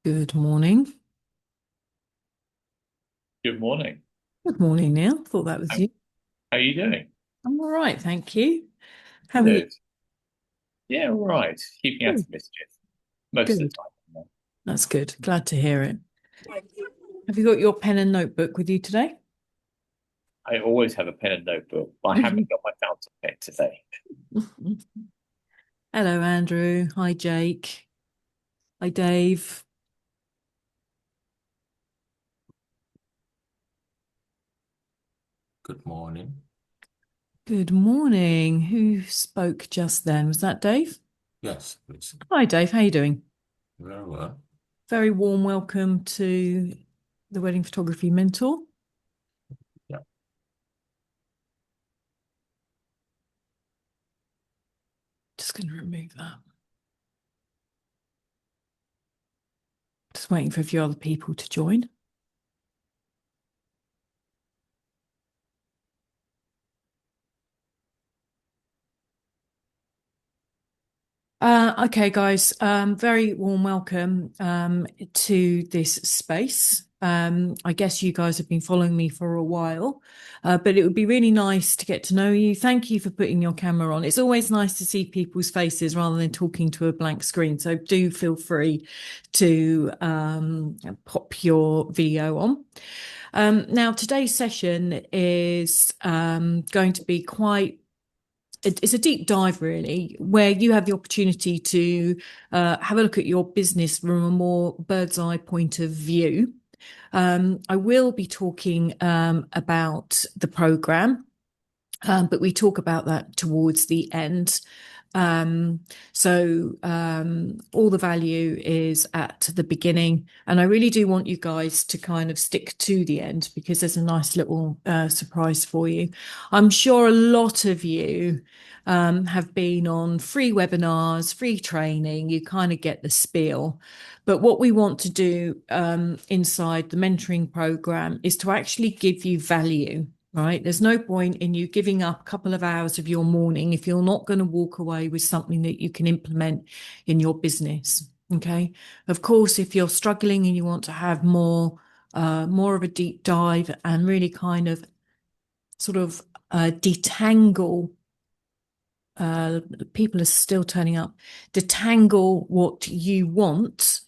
Good morning. Good morning. Good morning, Neil. Thought that was How, you. how are you doing? I'm all right, thank you. How are you? Good. Yeah, all right. Keeping out Good. of mischief most of the Good. time. That's good. Glad to hear it. Have you got your pen and notebook with you today? I always have a pen and notebook, but I haven't got my fountain pen today. Hello, Andrew. Hi, Jake. Hi, Dave. Good morning. Good morning. Who spoke just then? Was that Dave? Yes, please. Hi, Dave. How you doing? Very well. Very warm welcome to the Wedding Photography Mentor. Yeah. Just going to remove that. Just waiting for a few other people to join. Okay, guys, very warm welcome to this space. I guess you guys have been following me for a while, but it would be really nice to get to know you. Thank you for putting your camera on. It's always nice to see people's faces rather than talking to a blank screen. So do feel free to pop your video on. Now, today's session is going to be quite it's a deep dive really where you have the opportunity to have a look at your business from a more bird's eye point of view. I will be talking about the program, but we talk about that towards the end. Um, all the value is at the beginning, and I really do want you guys to kind of stick to the end because there's a nice little surprise for you. I'm sure a lot of you have been on free webinars, free training, you kind of get the spiel. But what we want to do inside the mentoring program is to actually give you value. Right. There's no point in you giving up a couple of hours of your morning if you're not going to walk away with something that you can implement in your business. Okay. Of course, if you're struggling and you want to have more of a deep dive and really kind of sort of detangle, people are still turning up, detangle what you want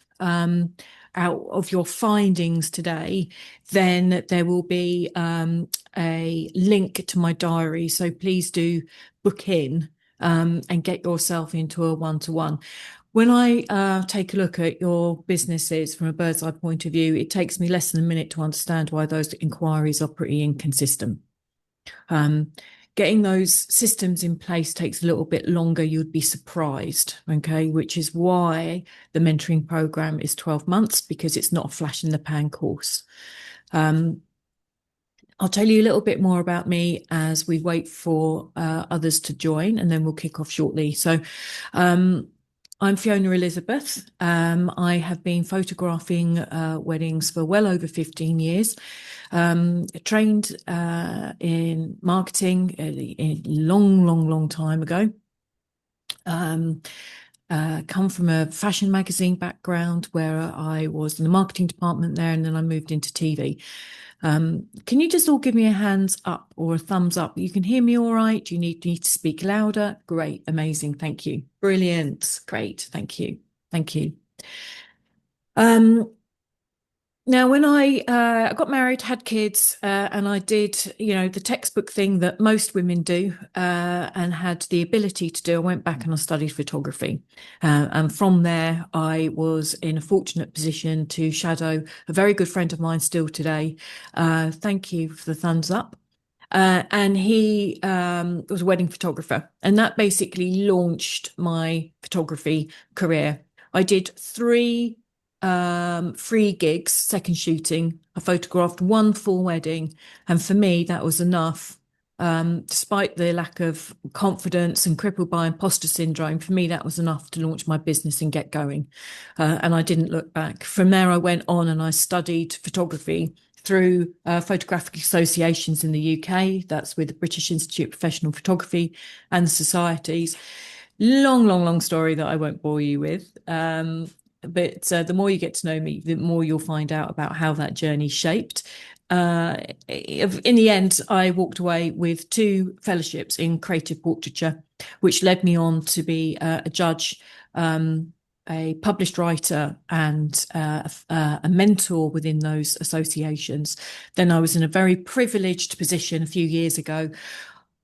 out of your findings today, then there will be a link to my diary. So please do book in and get yourself into a one-to-one. When I take a look at your businesses from a bird's eye point of view, it takes me less than a minute to understand why those inquiries are pretty inconsistent. Um, Getting those systems in place takes a little bit longer. You'd be surprised, okay? Which is why the mentoring program is 12 months because it's not a flash in the pan course. Um, I'll tell you a little bit more about me as we wait for others to join, and then we'll kick off shortly. Um, I'm Fiona Elizabeth. I have been photographing weddings for well over 15 years. Trained in marketing a long, long, long time ago. Um, come from a fashion magazine background where I was in the marketing department there, and then I moved into TV. Can you just all give me a hands up or a thumbs up? You can hear me all right? Do you need me to speak louder? Great, amazing, thank you. Brilliant, great, thank you, thank you. Now, when I got married, had kids, and I did, the textbook thing that most women do, and had the ability to do, I went back and I studied photography. And from there, I was in a fortunate position to shadow a very good friend of mine still today. Thank you for the thumbs up. And he was a wedding photographer, and that basically launched my photography career. I did three free gigs, second shooting. I photographed one full wedding, and for me, that was enough. Despite the lack of confidence and crippled by imposter syndrome, for me, that was enough to launch my business and get going. And I didn't look back. From there, I went on and I studied photography through photographic associations in the UK. That's with the British Institute of Professional Photography and the societies. Long, long, long story that I won't bore you with. but the more you get to know me, the more you'll find out about how that journey shaped. In the end, I walked away with 2 fellowships in creative portraiture, which led me on to be a judge, a published writer, and a mentor within those associations. Then I was in a very privileged position a few years ago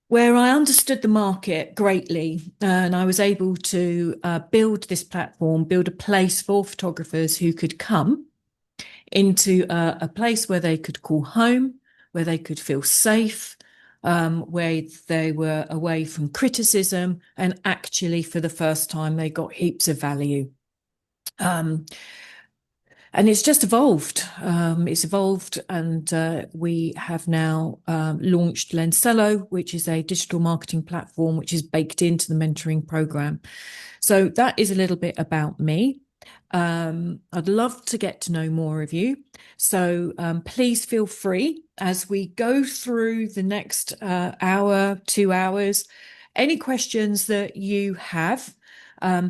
where I understood the market greatly, and I was able to build this platform, build a place for photographers who could come into a place where they could call home, where they could feel safe, where they were away from criticism, and actually for the first time they got heaps of value. And it's just evolved. It's evolved, and we have now launched Lensello, which is a digital marketing platform which is baked into the mentoring program. So that is a little bit about me. I'd love to get to know more of you. So please feel free as we go through the next hour, 2 hours. Any questions that you have,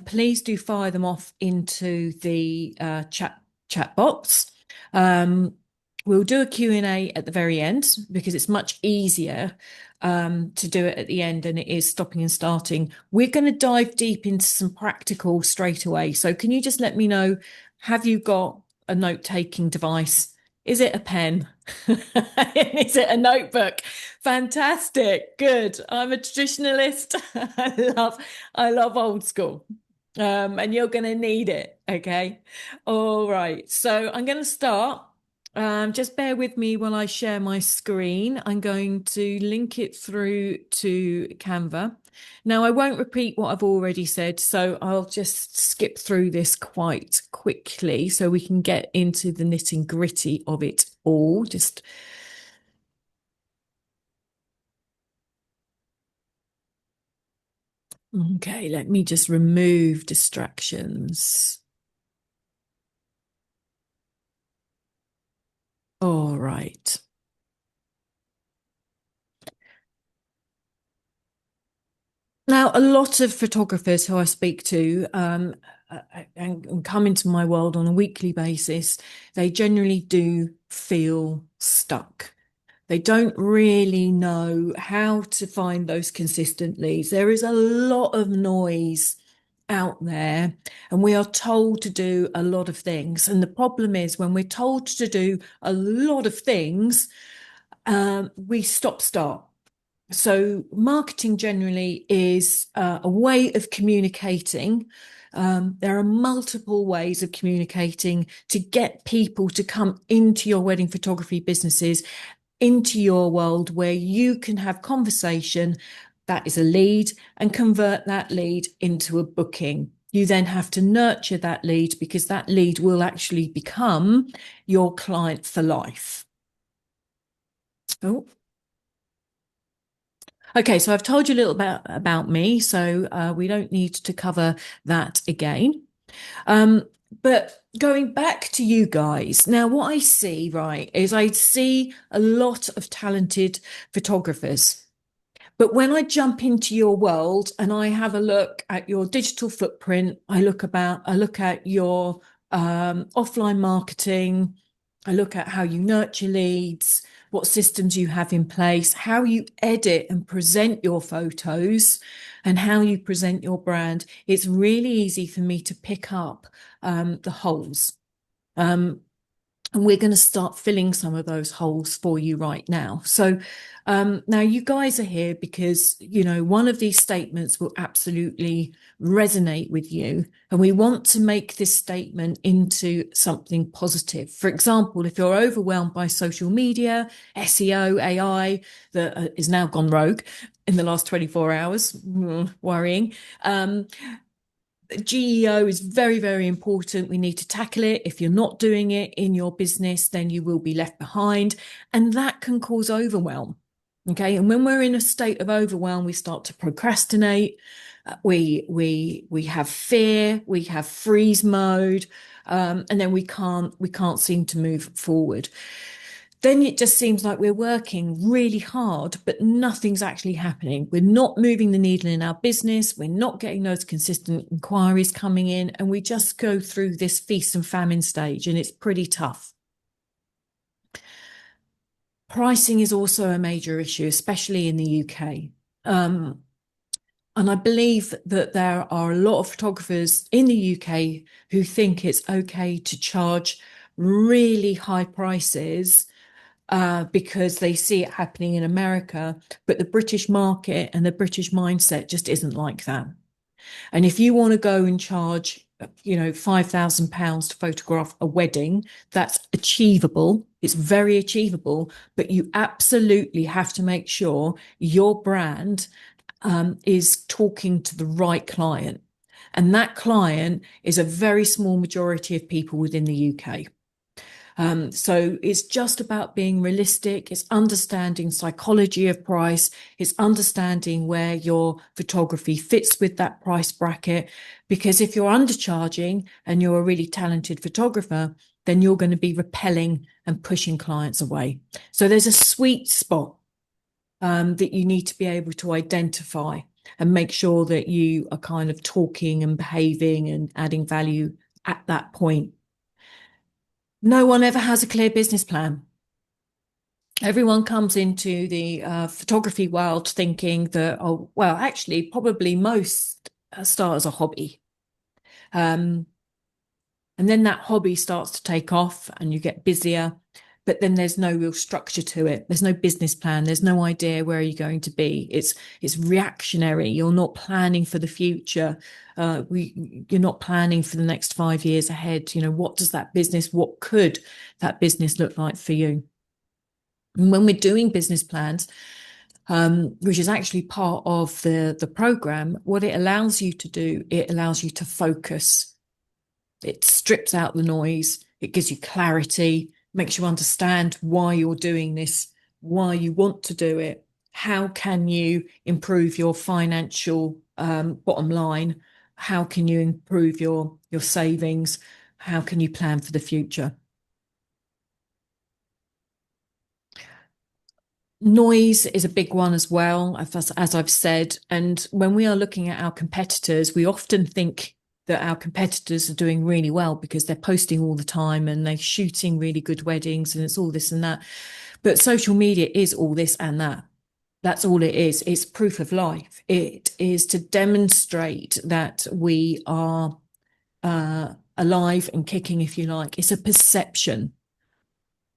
please do fire them off into the chat box. We'll do a Q&A at the very end because it's much easier to do it at the end than it is stopping and starting. We're going to dive deep into some practical straight away. So can you just let me know, have you got a note-taking device? Is it a pen? Is it a notebook? Fantastic. Good. I'm a traditionalist. I love old school. And you're going to need it. Okay. All right. So I'm going to start. Just bear with me while I share my screen. I'm going to link it through to Canva. Now, I won't repeat what I've already said, so I'll just skip through this quite quickly so we can get into the nitty-gritty of it all. Okay, let me just remove distractions. All right. Now, a lot of photographers who I speak to and come into my world on a weekly basis, they generally do feel stuck. They don't really know how to find those consistent leads. There is a lot of noise out there, and we are told to do a lot of things. And the problem is when we're told to do a lot of things, we stop-start. So marketing generally is a way of communicating. There are multiple ways of communicating to get people to come into your wedding photography businesses, into your world where you can have conversation that is a lead and convert that lead into a booking. You then have to nurture that lead because that lead will actually become your client for life. Oh. Okay, so I've told you a little bit about me, so we don't need to cover that again. But going back to you guys, now what I see, right, is I see a lot of talented photographers. But when I jump into your world and I have a look at your digital footprint, I look at your offline marketing, I look at how you nurture leads, what systems you have in place, how you edit and present your photos, and how you present your brand. It's really easy for me to pick up the holes. And we're going to start filling some of those holes for you right now. So now you guys are here because, you know, one of these statements will absolutely resonate with you. And we want to make this statement into something positive. For example, if you're overwhelmed by social media, SEO, AI, that is now gone rogue in the last 24 hours, worrying. GEO is very, very important. We need to tackle it. If you're not doing it in your business, then you will be left behind. And that can cause overwhelm. Okay. And when we're in a state of overwhelm, we start to procrastinate. We have fear, we have freeze mode, and then we can't seem to move forward. then it just seems like we're working really hard, but nothing's actually happening. We're not moving the needle in our business. We're not getting those consistent inquiries coming in, and we just go through this feast and famine stage, and it's pretty tough. Pricing is also a major issue, especially in the UK. And I believe that there are a lot of photographers in the UK who think it's okay to charge really high prices because they see it happening in America. But the British market and the British mindset just isn't like that. And if you want to go and charge, £5,000 to photograph a wedding, that's achievable. It's very achievable, but you absolutely have to make sure your brand is talking to the right client. And that client is a very small majority of people within the UK. So it's just about being realistic. It's understanding psychology of price. It's understanding where your photography fits with that price bracket. Because if you're undercharging and you're a really talented photographer, then you're going to be repelling and pushing clients away. So there's a sweet spot that you need to be able to identify and make sure that you are kind of talking and behaving and adding value at that point. No one ever has a clear business plan. Everyone comes into the photography world thinking that, oh, well, actually, probably most start as a hobby. And then that hobby starts to take off and you get busier, but then there's no real structure to it. There's no business plan. There's no idea where you're going to be. It's reactionary. You're not planning for the future. You're not planning for the next 5 years ahead. What could that business look like for you? And when we're doing business plans, which is actually part of the program, what it allows you to do, it allows you to focus. It strips out the noise. It gives you clarity, makes you understand why you're doing this, why you want to do it. How can you improve your financial bottom line? How can you improve your savings? How can you plan for the future? Noise is a big one as well, as I've said. And when we are looking at our competitors, we often think that our competitors are doing really well because they're posting all the time and they're shooting really good weddings and it's all this and that. But social media is all this and that. That's all it is. It's proof of life. It is to demonstrate that we are alive and kicking, if you like. It's a perception.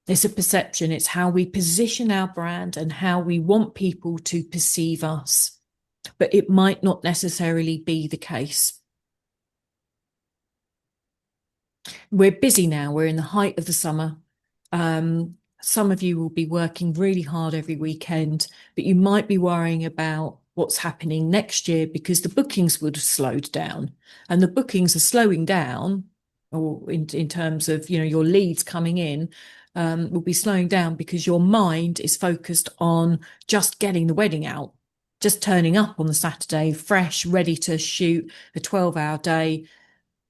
It's a perception. It's how we position our brand and how we want people to perceive us. But it might not necessarily be the case. We're busy now. We're in the height of the summer. Some of you will be working really hard every weekend, but you might be worrying about what's happening next year because the bookings would have slowed down, and the bookings are slowing down, or in terms of your leads coming in, will be slowing down because your mind is focused on just getting the wedding out, just turning up on the Saturday, fresh, ready to shoot a 12-hour day.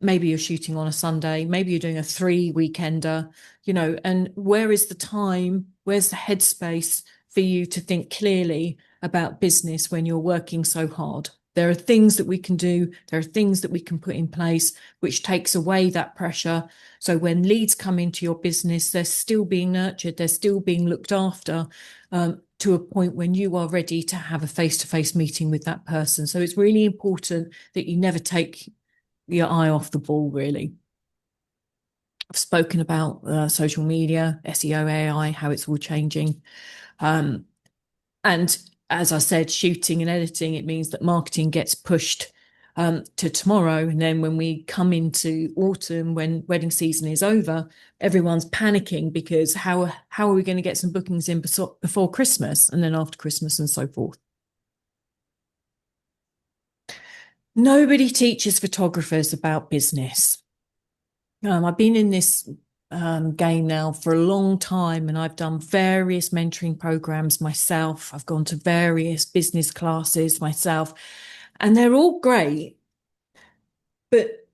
Maybe you're shooting on a Sunday, maybe you're doing a 3-weekender, and where is the time? Where's the headspace for you to think clearly about business when you're working so hard? There are things that we can do. There are things that we can put in place, which takes away that pressure. So when leads come into your business, they're still being nurtured. They're still being looked after to a point when you are ready to have a face-to-face meeting with that person. So it's really important that you never take your eye off the ball, really. I've spoken about social media, SEO, AI, how it's all changing. And as I said, shooting and editing, it means that marketing gets pushed to tomorrow. And then when we come into autumn, when wedding season is over, everyone's panicking because how are we going to get some bookings in before Christmas and then after Christmas and so forth? Nobody teaches photographers about business. I've been in this game now for a long time, and I've done various mentoring programs myself. I've gone to various business classes myself, and they're all great. But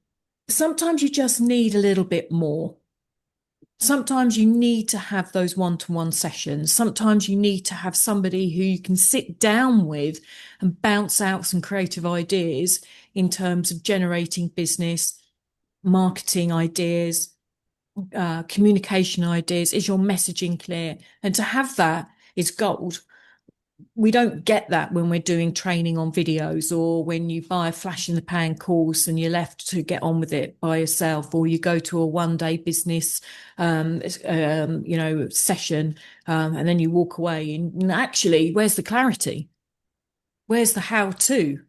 sometimes you just need a little bit more. Sometimes you need to have those one-to-one sessions. Sometimes you need to have somebody who you can sit down with and bounce out some creative ideas in terms of generating business, marketing ideas, communication ideas. Is your messaging clear? And to have that is gold. We don't get that when we're doing training on videos, or when you buy a flash in the pan course and you're left to get on with it by yourself, or you go to a one-day business session, and then you walk away and actually, where's the clarity? Where's the how-to?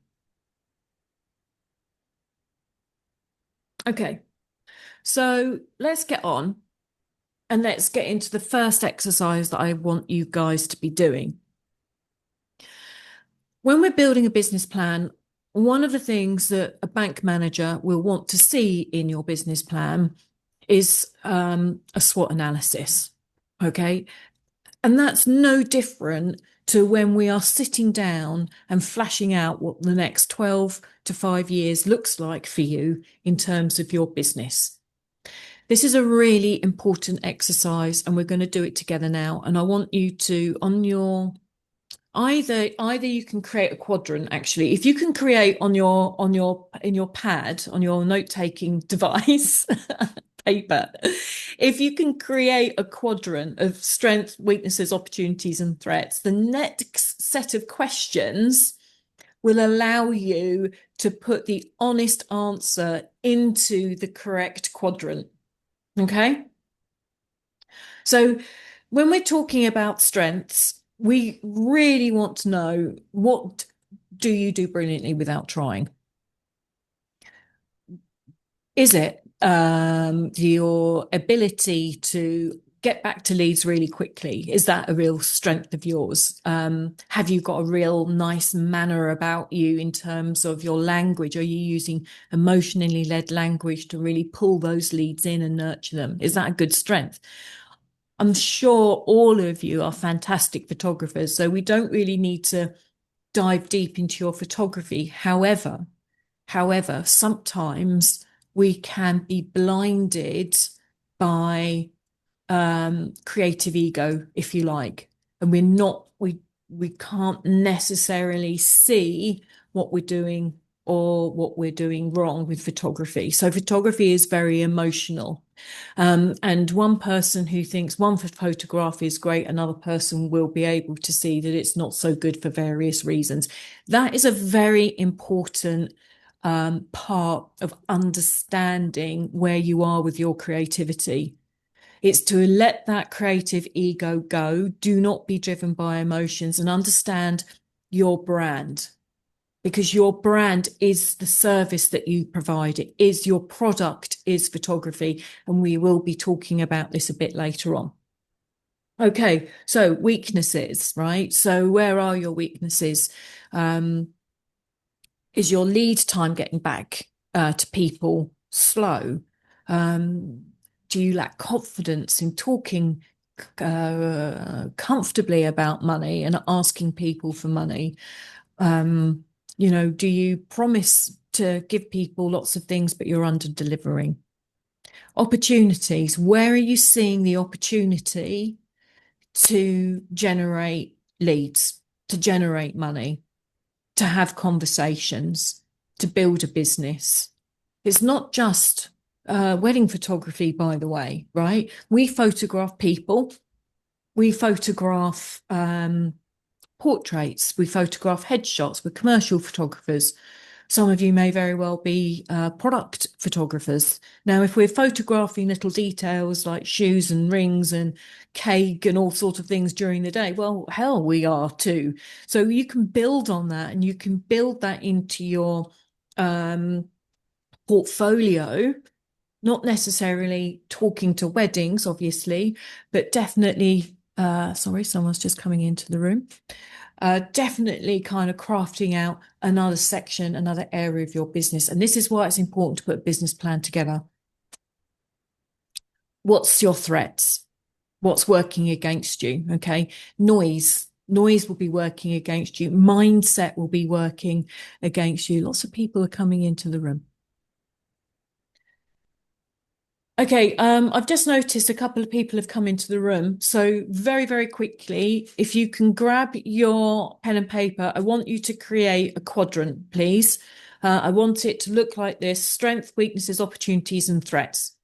Okay, so let's get on and let's get into the first exercise that I want you guys to be doing. When we're building a business plan, one of the things that a bank manager will want to see in your business plan is a SWOT analysis. Okay. And that's no different to when we are sitting down and flashing out what the next 12 to 5 years looks like for you in terms of your business. This is a really important exercise, and we're going to do it together now. And I want you to, on your either you can create a quadrant. Actually, if you can create in your pad, on your note-taking device, paper, if you can create a quadrant of strengths, weaknesses, opportunities, and threats, the next set of questions will allow you to put the honest answer into the correct quadrant. Okay, so when we're talking about strengths, we really want to know, what do you do brilliantly without trying? Is it your ability to get back to leads really quickly? Is that a real strength of yours? Have you got a real nice manner about you in terms of your language? Are you using emotionally led language to really pull those leads in and nurture them? Is that a good strength? I'm sure all of you are fantastic photographers, so we don't really need to dive deep into your photography. However, sometimes we can be blinded by creative ego, if you like, and we can't necessarily see what we're doing or what we're doing wrong with photography. So photography is very emotional. And one person who thinks one photograph is great, another person will be able to see that it's not so good for various reasons. That is a very important part of understanding where you are with your creativity. It's to let that creative ego go. Do not be driven by emotions, and understand your brand, because your brand is the service that you provide. It is your product, is photography. And we will be talking about this a bit later on. Okay, so weaknesses, right? So where are your weaknesses? Is your lead time getting back to people slow? Do you lack confidence in talking comfortably about money and asking people for money? Do you promise to give people lots of things, but you're under delivering? Opportunities. Where are you seeing the opportunity to generate leads, to generate money, to have conversations, to build a business? It's not just wedding photography, by the way, right? We photograph people. We photograph portraits. We photograph headshots. We're commercial photographers. Some of you may very well be product photographers. Now, if we're photographing little details like shoes and rings and cake and all sorts of things during the day, well, hell, we are too. So you can build on that, and you can build that into your portfolio, not necessarily talking to weddings, obviously, but definitely, sorry, someone's just coming into the room. Definitely kind of crafting out another section, another area of your business. And this is why it's important to put a business plan together. What's your threats? What's working against you? Okay. Noise will be working against you. Mindset will be working against you. Lots of people are coming into the room. Okay, I've just noticed a couple of people have come into the room. So very, very quickly, if you can grab your pen and paper, I want you to create a quadrant, please. I want it to look like this: strengths, weaknesses, opportunities, and threats.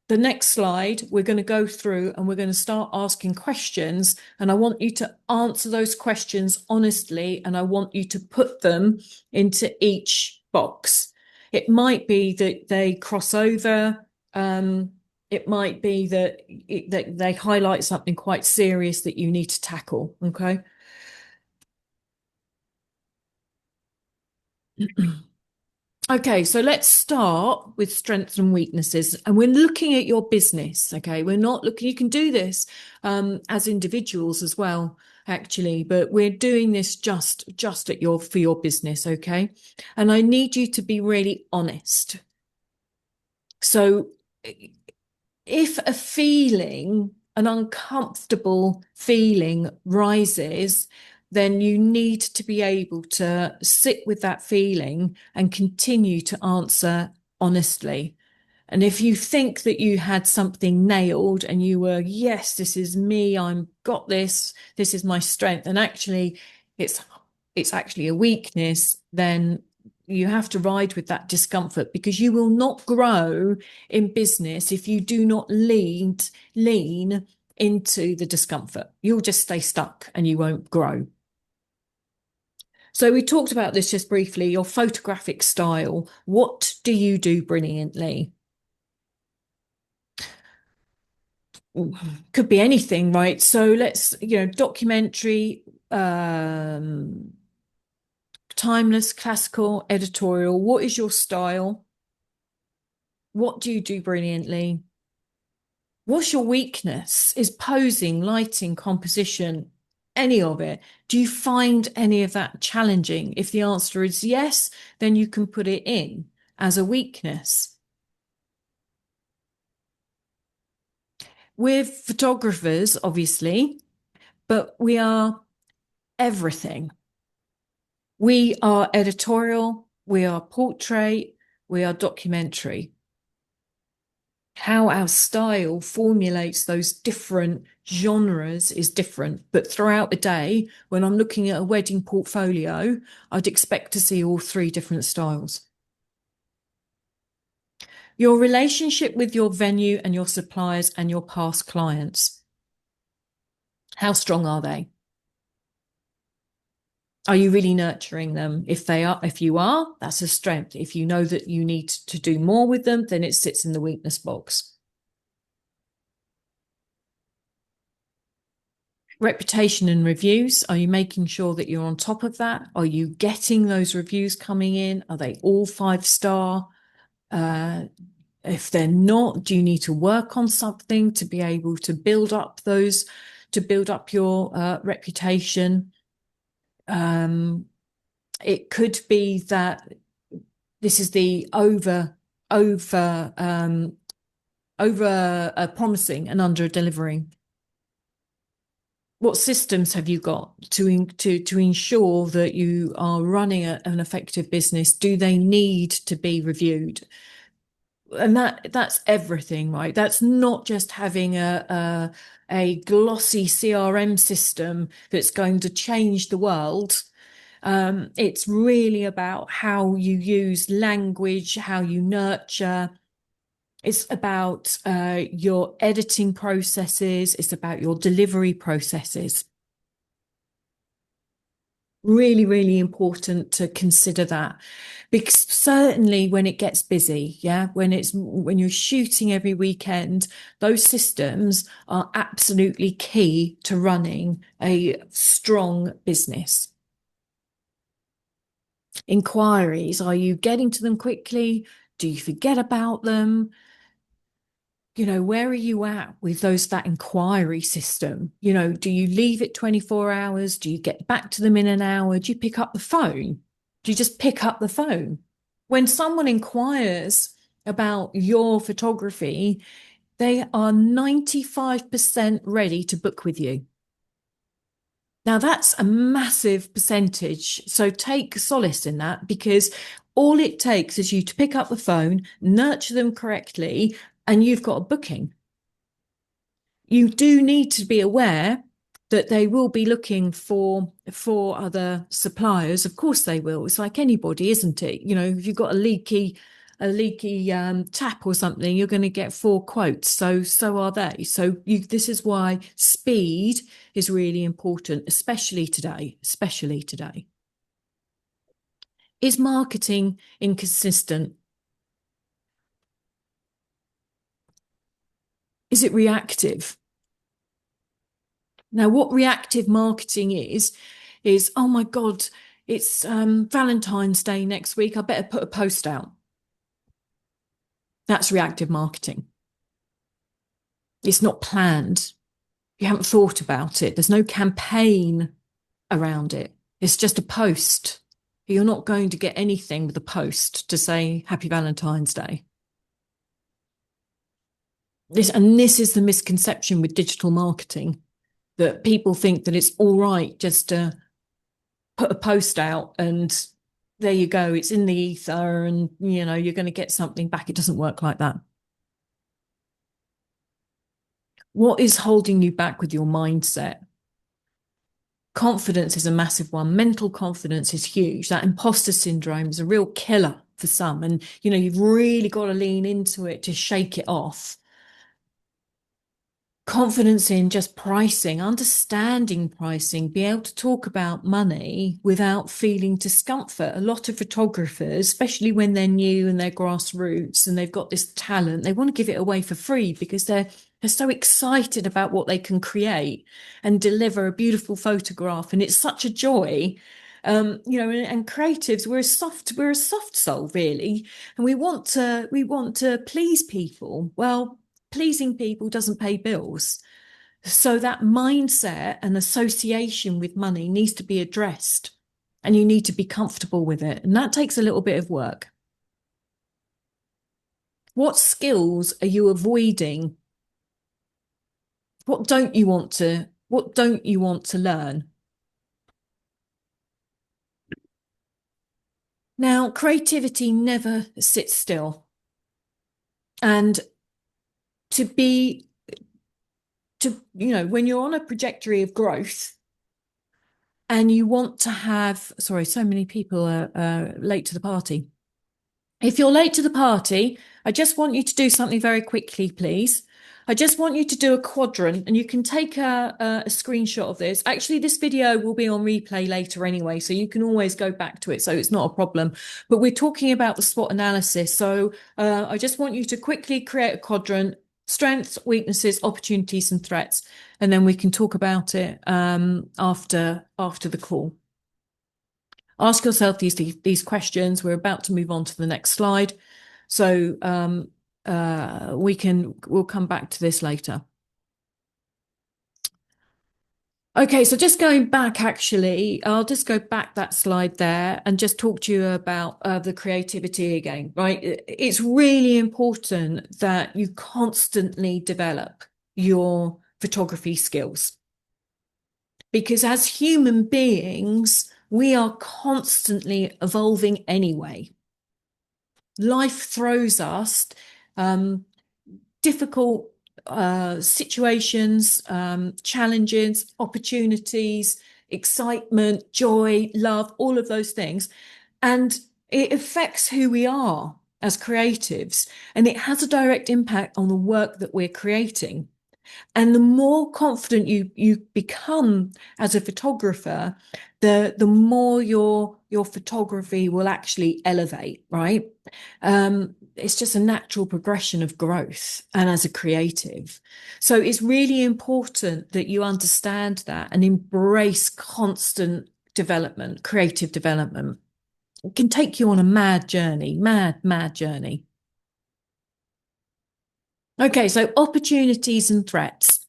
The next slide, we're going to go through and we're going to start asking questions. And I want you to answer those questions honestly, and I want you to put them into each box. It might be that they cross over. It might be that they highlight something quite serious that you need to tackle. Okay. Okay, so let's start with strengths and weaknesses. And we're looking at your business. Okay, we're not looking, you can do this as individuals as well, actually, but we're doing this just at your for your business. Okay. And I need you to be really honest. So if a feeling, an uncomfortable feeling rises, then you need to be able to sit with that feeling and continue to answer honestly. And if you think that you had something nailed and you were, yes, this is me, I'm got this is my strength, and actually it's actually a weakness, then you have to ride with that discomfort, because you will not grow in business if you do not lean into the discomfort. You'll just stay stuck and you won't grow. So we talked about this just briefly, your photographic style. What do you do brilliantly? Could be anything, right? So let's, documentary, timeless, classical, editorial. What is your style? What do you do brilliantly? What's your weakness? Is posing, lighting, composition, any of it? Do you find any of that challenging? If the answer is yes, then you can put it in as a weakness. We're photographers, obviously, but we are everything. We are editorial, we are portrait, we are documentary. How our style formulates those different genres is different. But throughout the day, when I'm looking at a wedding portfolio, I'd expect to see all three different styles. Your relationship with your venue and your suppliers and your past clients. How strong are they? Are you really nurturing them? If you are, that's a strength. If you know that you need to do more with them, then it sits in the weakness box. Reputation and reviews. Are you making sure that you're on top of that? Are you getting those reviews coming in? Are they all 5-star? If they're not, do you need to work on something to be able to build up your reputation? It could be that this is the over promising and under delivering. What systems have you got to ensure that you are running an effective business? Do they need to be reviewed? And that's everything, right? That's not just having a glossy CRM system that's going to change the world. It's really about how you use language, how you nurture. It's about your editing processes. It's about your delivery processes. Really, really important to consider that, because certainly when it gets busy, when you're shooting every weekend, those systems are absolutely key to running a strong business. Inquiries, are you getting to them quickly? Do you forget about them? Where are you at with that inquiry system? Do you leave it 24 hours? Do you get back to them in an hour? Do you pick up the phone? Do you just pick up the phone? When someone inquires about your photography, they are 95% ready to book with you. Now, that's a massive percentage. So take solace in that, because all it takes is you to pick up the phone, nurture them correctly, and you've got a booking, you do need to be aware that they will be looking for other suppliers. Of course they will. It's like anybody, isn't it? You know, if you've got a leaky tap or something, you're going to get 4 quotes. So are they. So this is why speed is really important, especially today. Is marketing inconsistent? Is it reactive? Now, what reactive marketing is, oh my God, it's Valentine's Day next week. I better put a post out. That's reactive marketing. It's not planned. You haven't thought about it. There's no campaign around it. It's just a post. You're not going to get anything with a post to say Happy Valentine's Day. This is the misconception with digital marketing, that people think that it's all right just to put a post out and there you go, it's in the ether and you know you're going to get something back. It doesn't work like that. What is holding you back with your mindset? Confidence is a massive one. Mental confidence is huge. That imposter syndrome is a real killer for some, and you know you've really got to lean into it to shake it off. Confidence in just pricing, understanding pricing, be able to talk about money without feeling discomfort. A lot of photographers, especially when they're new and they're grassroots and they've got this talent, they want to give it away for free because they're so excited about what they can create and deliver a beautiful photograph. And it's such a joy. You know, and creatives, we're a soft soul, really, and we want to please people. Well, pleasing people doesn't pay bills. So that mindset and association with money needs to be addressed, and you need to be comfortable with it. And that takes a little bit of work. What skills are you avoiding? What don't you want to learn? Now, creativity never sits still. And you know, when you're on a trajectory of growth and you want to have, sorry, so many people are late to the party. If you're late to the party, I just want you to do something very quickly, please. I just want you to do a quadrant, and you can take a screenshot of this. Actually, this video will be on replay later anyway, so you can always go back to it, so it's not a problem. But we're talking about the SWOT analysis. So I just want you to quickly create a quadrant: strengths, weaknesses, opportunities, and threats. And then we can talk about it after the call. Ask yourself these questions. We're about to move on to the next slide. So we'll come back to this later. Okay, so just going back, actually, I'll just go back that slide there and just talk to you about the creativity again, right? It's really important that you constantly develop your photography skills, because as human beings, we are constantly evolving anyway. Life throws us difficult situations, challenges, opportunities, excitement, joy, love, all of those things. And it affects who we are as creatives, and it has a direct impact on the work that we're creating. And the more confident you become as a photographer, the more your photography will actually elevate, right? It's just a natural progression of growth and as a creative. So it's really important that you understand that and embrace constant development, creative development. It can take you on a mad journey, mad journey. Okay, so opportunities and threats.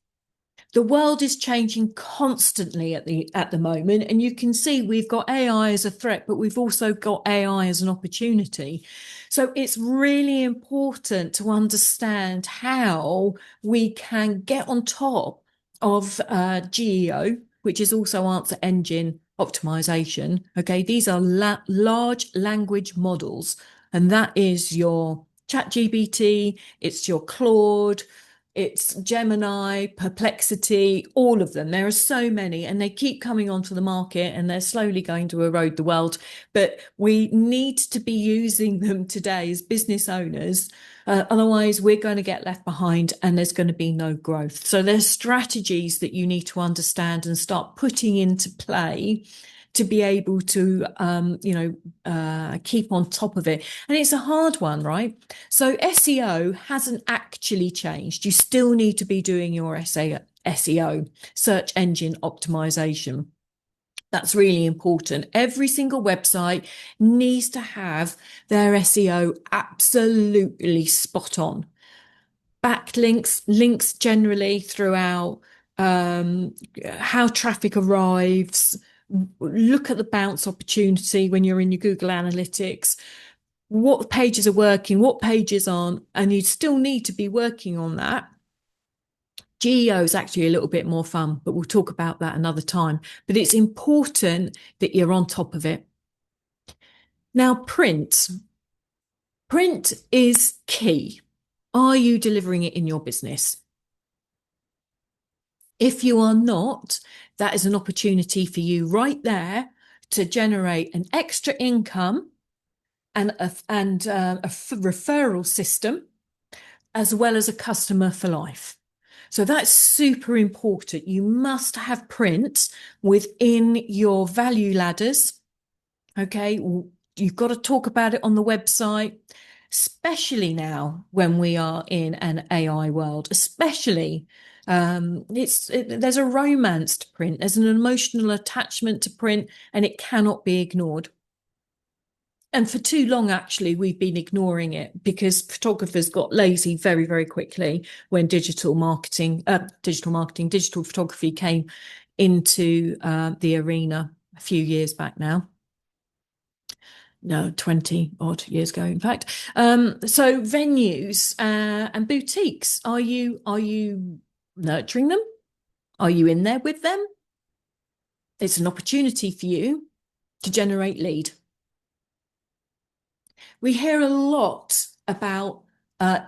The world is changing constantly at the moment, and you can see we've got AI as a threat, but we've also got AI as an opportunity. So it's really important to understand how we can get on top of GEO, which is also answer engine optimization. Okay, these are large language models, and that is your ChatGPT, it's your Claude, it's Gemini, Perplexity, all of them. There are so many, and they keep coming onto the market, and they're slowly going to erode the world. But we need to be using them today as business owners. Otherwise, we're going to get left behind, and there's going to be no growth. So there's strategies that you need to understand and start putting into play to be able to, keep on top of it. And it's a hard one, right? So SEO hasn't actually changed. You still need to be doing your SEO, search engine optimization. That's really important. Every single website needs to have their SEO absolutely spot on. Backlinks, links generally throughout, how traffic arrives, look at the bounce opportunity when you're in your Google Analytics, what pages are working, what pages aren't, and you still need to be working on that. GEO is actually a little bit more fun, but we'll talk about that another time. But it's important that you're on top of it. Now, print. Print is key. Are you delivering it in your business? If you are not, that is an opportunity for you right there to generate an extra income and a referral system, as well as a customer for life. So that's super important. You must have print within your value ladders. Okay, you've got to talk about it on the website, especially now when we are in an AI world, especially. There's a romance to print, there's an emotional attachment to print, and it cannot be ignored. And for too long, actually, we've been ignoring it because photographers got lazy very, very quickly when digital photography came into the arena a few years back now. No, 20 odd years ago, in fact. So venues and boutiques, are you nurturing them? Are you in there with them? It's an opportunity for you to generate lead. We hear a lot about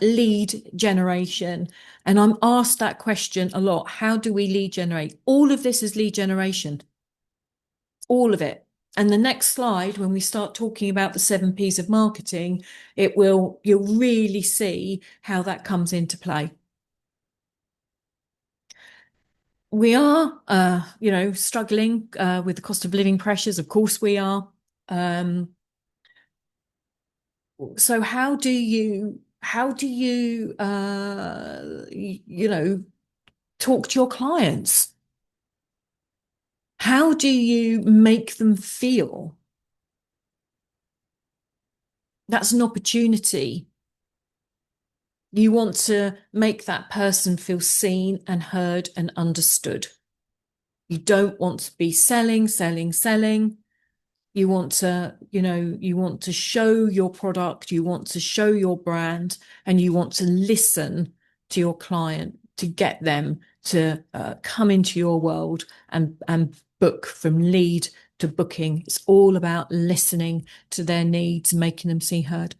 lead generation, and I'm asked that question a lot. How do we lead generate? All of this is lead generation. All of it. And the next slide, when we start talking about the 7 P's of marketing, you'll really see how that comes into play. We are, struggling with the cost of living pressures. Of course we are. So how do you talk to your clients? How do you make them feel? That's an opportunity. You want to make that person feel seen and heard and understood. You don't want to be selling. You want to show your product, you want to show your brand, and you want to listen to your client to get them to come into your world and book from lead to booking. It's all about listening to their needs, making them see heard.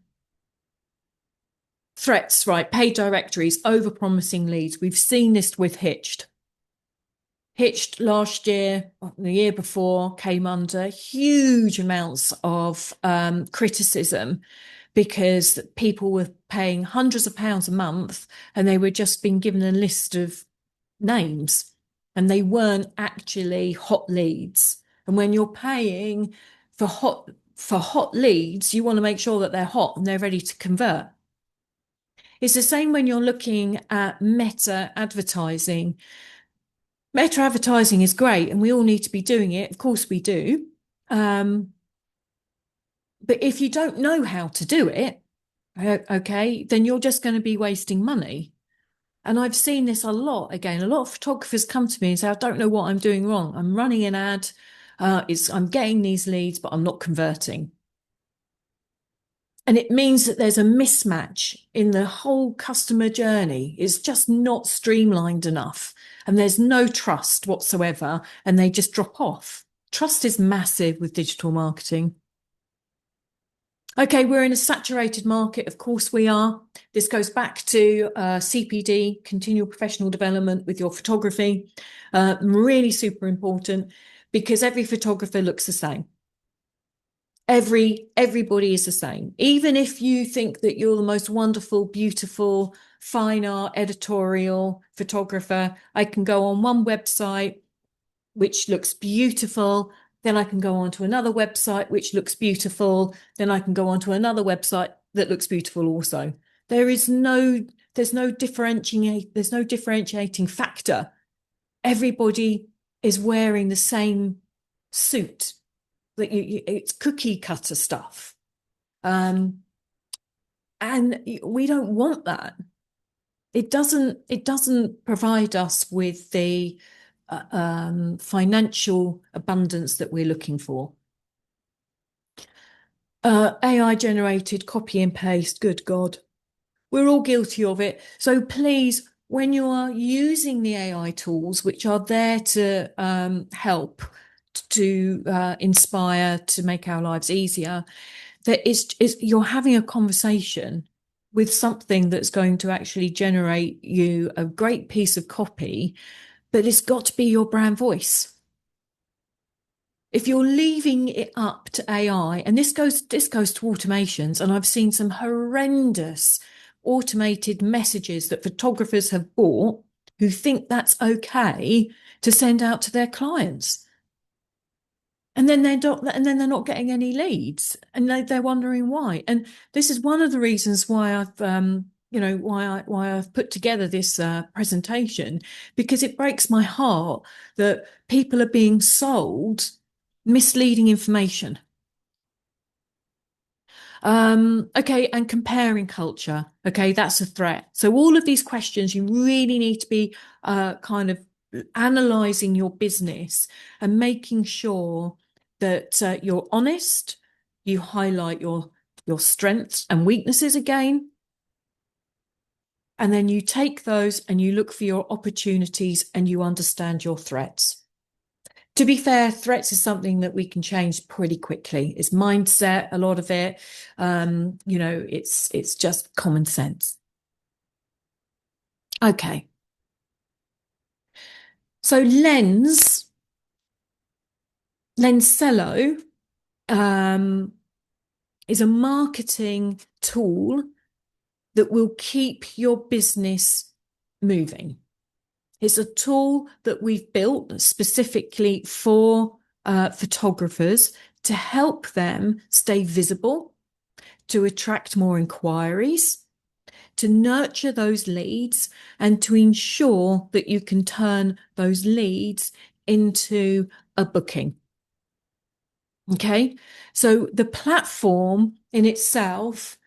Threats, right? Paid directories, over-promising leads. We've seen this with Hitched. Hitched last year, the year before, came under huge amounts of criticism because people were paying hundreds of pounds a month and they were just being given a list of names and they weren't actually hot leads. And when you're paying for hot leads, you want to make sure that they're hot and they're ready to convert. It's the same when you're looking at meta advertising. Meta advertising is great and we all need to be doing it. Of course we do. But if you don't know how to do it, okay, then you're just going to be wasting money. And I've seen this a lot. Again, a lot of photographers come to me and say, I don't know what I'm doing wrong. I'm running an ad. I'm getting these leads, but I'm not converting. And it means that there's a mismatch in the whole customer journey. It's just not streamlined enough. And there's no trust whatsoever. And they just drop off. Trust is massive with digital marketing. Okay, we're in a saturated market. Of course we are. This goes back to CPD, continual professional development with your photography. Really super important because every photographer looks the same. Everybody is the same. Even if you think that you're the most wonderful, beautiful, fine art editorial photographer, I can go on one website which looks beautiful, then I can go on to another website which looks beautiful, then I can go on to another website that looks beautiful also. There's no differentiating factor. Everybody is wearing the same suit. That it's cookie cutter stuff, and we don't want that. It doesn't provide us with the financial abundance that we're looking for. AI generated copy and paste, good God, we're all guilty of it. So please, when you are using the AI tools, which are there to help to inspire, to make our lives easier, that is you're having a conversation with something that's going to actually generate you a great piece of copy, but it's got to be your brand voice. If you're leaving it up to AI, and this goes to automations, and I've seen some horrendous automated messages that photographers have bought who think that's okay to send out to their clients. And then they're not getting any leads, and they're wondering why. And this is one of the reasons why I've why I've put together this presentation, because it breaks my heart that people are being sold misleading information. Okay, and comparing culture. Okay, that's a threat. So all of these questions, you really need to be kind of analysing your business and making sure that you're honest, you highlight your strengths and weaknesses again, and then you take those and you look for your opportunities and you understand your threats. To be fair, threats is something that we can change pretty quickly. It's mindset, a lot of it. It's just common sense. Okay. So Lensello is a marketing tool that will keep your business moving. It's a tool that we've built specifically for photographers to help them stay visible, to attract more inquiries, to nurture those leads, and to ensure that you can turn those leads into a booking. Okay, so the platform in itself,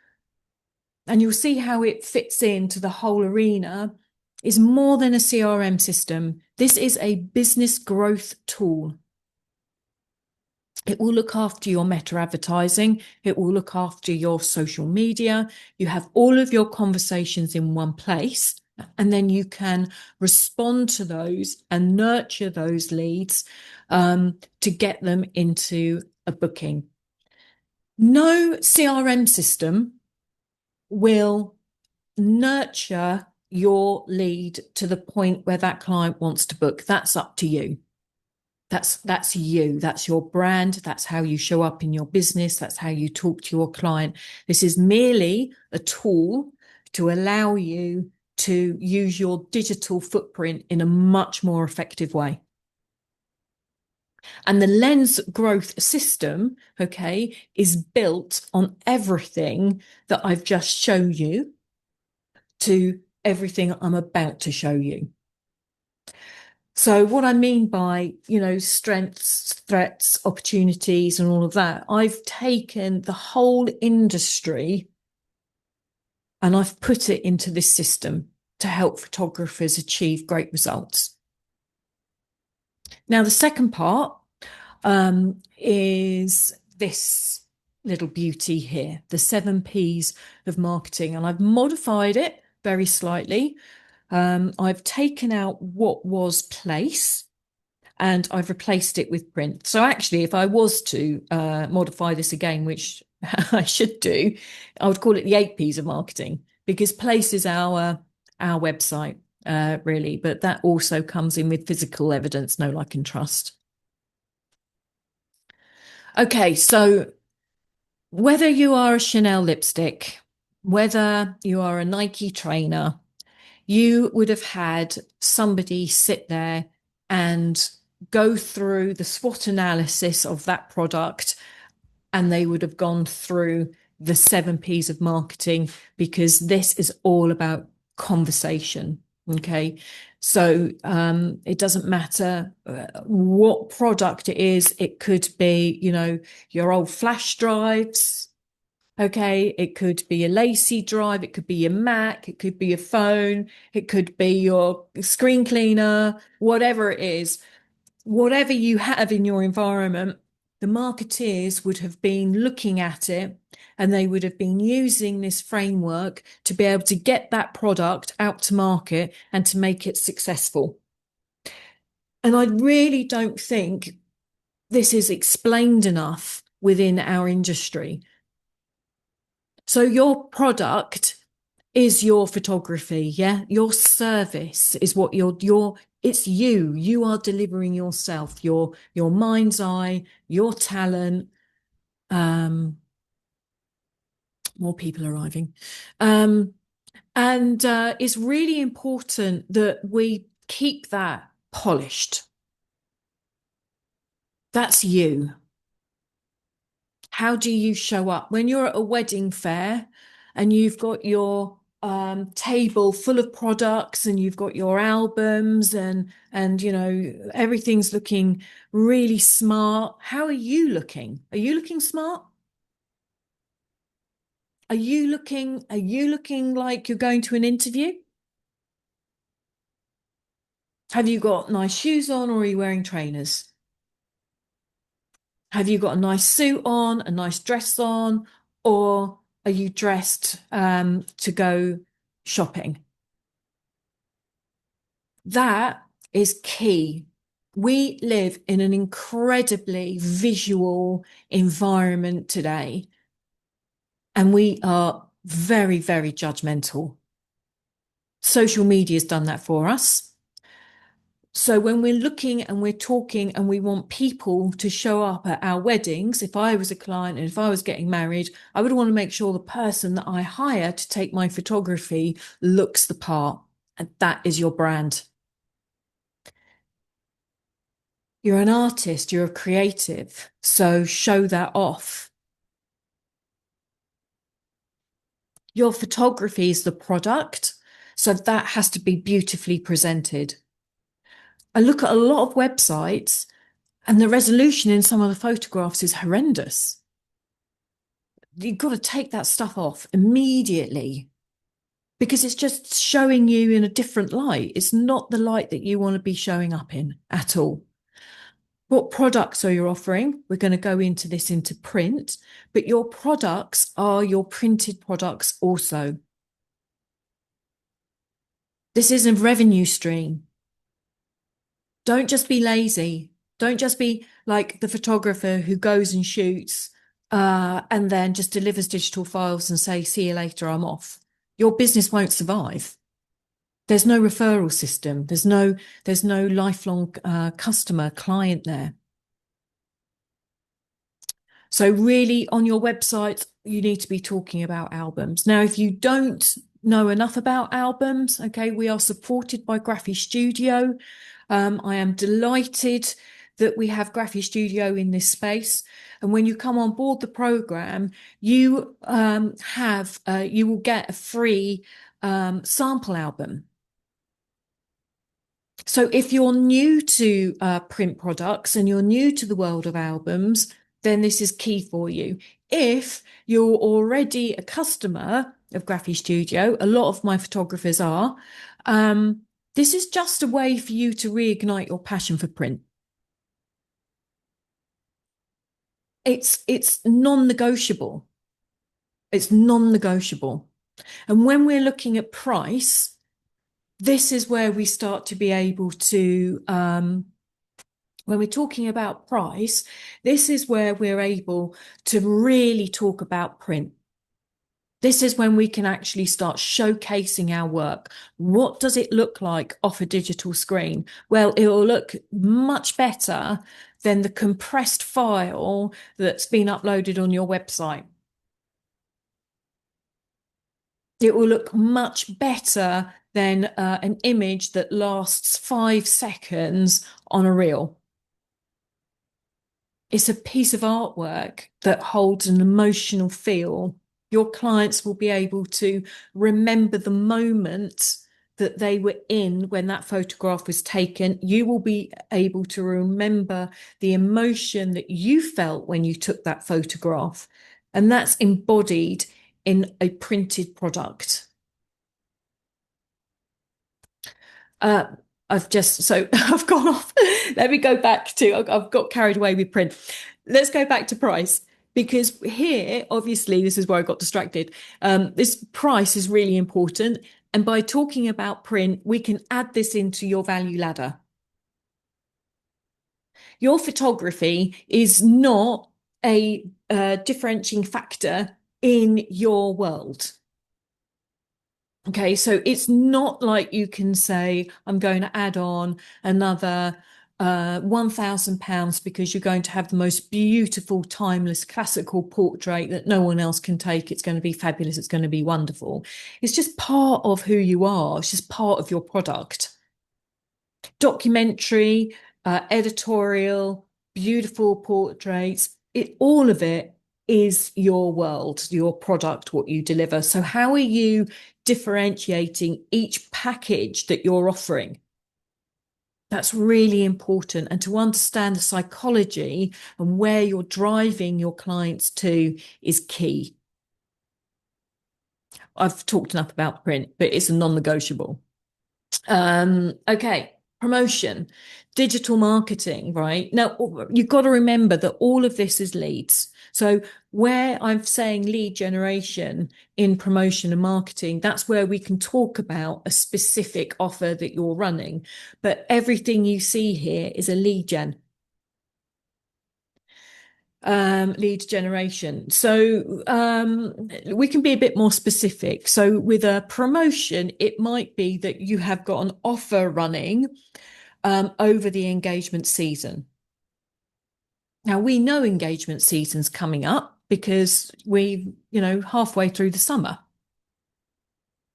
and you'll see how it fits into the whole arena, is more than a CRM system. This is a business growth tool. It will look after your meta advertising. It will look after your social media. You have all of your conversations in one place, and then you can respond to those and nurture those leads to get them into a booking. No CRM system will nurture your lead to the point where that client wants to book. That's up to you. That's you. That's your brand. That's how you show up in your business. That's how you talk to your client. This is merely a tool to allow you to use your digital footprint in a much more effective way. And the Lens growth system, okay, is built on everything that I've just shown you to everything I'm about to show you. So what I mean by, strengths, threats, opportunities, and all of that, I've taken the whole industry and I've put it into this system to help photographers achieve great results. Now, the second part is this little beauty here, the 7 Ps of marketing, and I've modified it very slightly. I've taken out what was place and I've replaced it with print. So actually, if I was to modify this again, which I should do. I would call it the 8 Ps of marketing, because place is our website, really, but that also comes in with physical evidence, know, like, and trust. Okay, so whether you are a Chanel lipstick, whether you are a Nike trainer, you would have had somebody sit there and go through the SWOT analysis of that product, and they would have gone through the 7 Ps of marketing, because this is all about conversation. Okay. So it doesn't matter what product it is. It could be, your old flash drives. Okay. It could be a lacy drive. It could be your Mac. It could be your phone. It could be your screen cleaner, whatever it is. Whatever you have in your environment, the marketeers would have been looking at it, and they would have been using this framework to be able to get that product out to market and to make it successful. And I really don't think this is explained enough within our industry. So your product is your photography, yeah? Your service is what it's you are delivering yourself, your mind's eye, your talent. More people arriving. And it's really important that we keep that polished. That's you. How do you show up when you're at a wedding fair and you've got your table full of products and you've got your albums and everything's looking really smart? How are you looking? Are you looking smart? Are you looking like you're going to an interview? Have you got nice shoes on, or are you wearing trainers? Have you got a nice suit on, a nice dress on, or are you dressed to go shopping? That is key. We live in an incredibly visual environment today, and we are very, very judgmental. Social media has done that for us. So when we're looking and we're talking and we want people to show up at our weddings, if I was a client and if I was getting married, I would want to make sure the person that I hire to take my photography looks the part. And that is your brand. You're an artist, you're a creative, so show that off. Your photography is the product, so that has to be beautifully presented. I look at a lot of websites and the resolution in some of the photographs is horrendous. You've got to take that stuff off immediately, because it's just showing you in a different light. It's not the light that you want to be showing up in at all. What products are you offering? We're going to go into this into print, but your products are your printed products also. This is a revenue stream. Don't just be lazy. Don't just be like the photographer who goes and shoots and then just delivers digital files and say, see you later, I'm off. Your business won't survive. There's no referral system. There's no lifelong customer client there. So really on your website, you need to be talking about albums. Now, if you don't know enough about albums, okay, we are supported by Graphy Studio. I am delighted that we have Graphy Studio in this space. And when you come on board the program, you you will get a free sample album. So if you're new to print products and you're new to the world of albums, then this is key for you. If you're already a customer of Graphy Studio, a lot of my photographers are, this is just a way for you to reignite your passion for print. It's non-negotiable. It's non-negotiable. And when we're looking at price, this is where we start to be able to When we're talking about price, this is where we're able to really talk about print. This is when we can actually start showcasing our work. What does it look like off a digital screen? Well, it will look much better than the compressed file that's been uploaded on your website. It will look much better than an image that lasts 5 seconds on a reel. It's a piece of artwork that holds an emotional feel. Your clients will be able to remember the moment that they were in when that photograph was taken. You will be able to remember the emotion that you felt when you took that photograph. And that's embodied in a printed product. I've gone off. Let me go back to, I've got carried away with print. Let's go back to price, because here, obviously, this is where I got distracted. This price is really important. And by talking about print, we can add this into your value ladder. Your photography is not a differentiating factor in your world. Okay, so it's not like you can say, I'm going to add on another £1,000 because you're going to have the most beautiful, timeless, classical portrait that no one else can take. It's going to be fabulous. It's going to be wonderful. It's just part of who you are. It's just part of your product. Documentary, editorial, beautiful portraits, all of it is your world, your product, what you deliver. So how are you differentiating each package that you're offering? That's really important. And to understand the psychology and where you're driving your clients to is key. I've talked enough about print, but it's a non-negotiable. Okay. Promotion, digital marketing, right? Now, you've got to remember that all of this is leads. So where I'm saying lead generation in promotion and marketing, that's where we can talk about a specific offer that you're running. But everything you see here is a lead gen. Lead generation. So we can be a bit more specific. So with a promotion, it might be that you have got an offer running over the engagement season. Now, we know engagement season's coming up because halfway through the summer.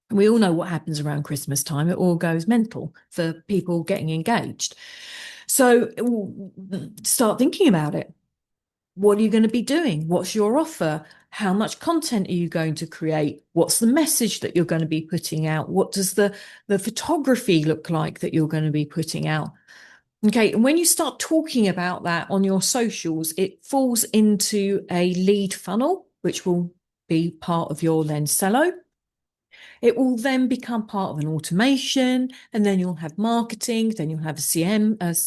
We all know what happens around Christmas time. It all goes mental for people getting engaged. So start thinking about it. What are you going to be doing? What's your offer? How much content are you going to create? What's the message that you're going to be putting out? What does the photography look like that you're going to be putting out? Okay, and when you start talking about that on your socials, it falls into a lead funnel, which will be part of your then Cello. It will then become part of an automation, and then you'll have marketing, then you'll have a not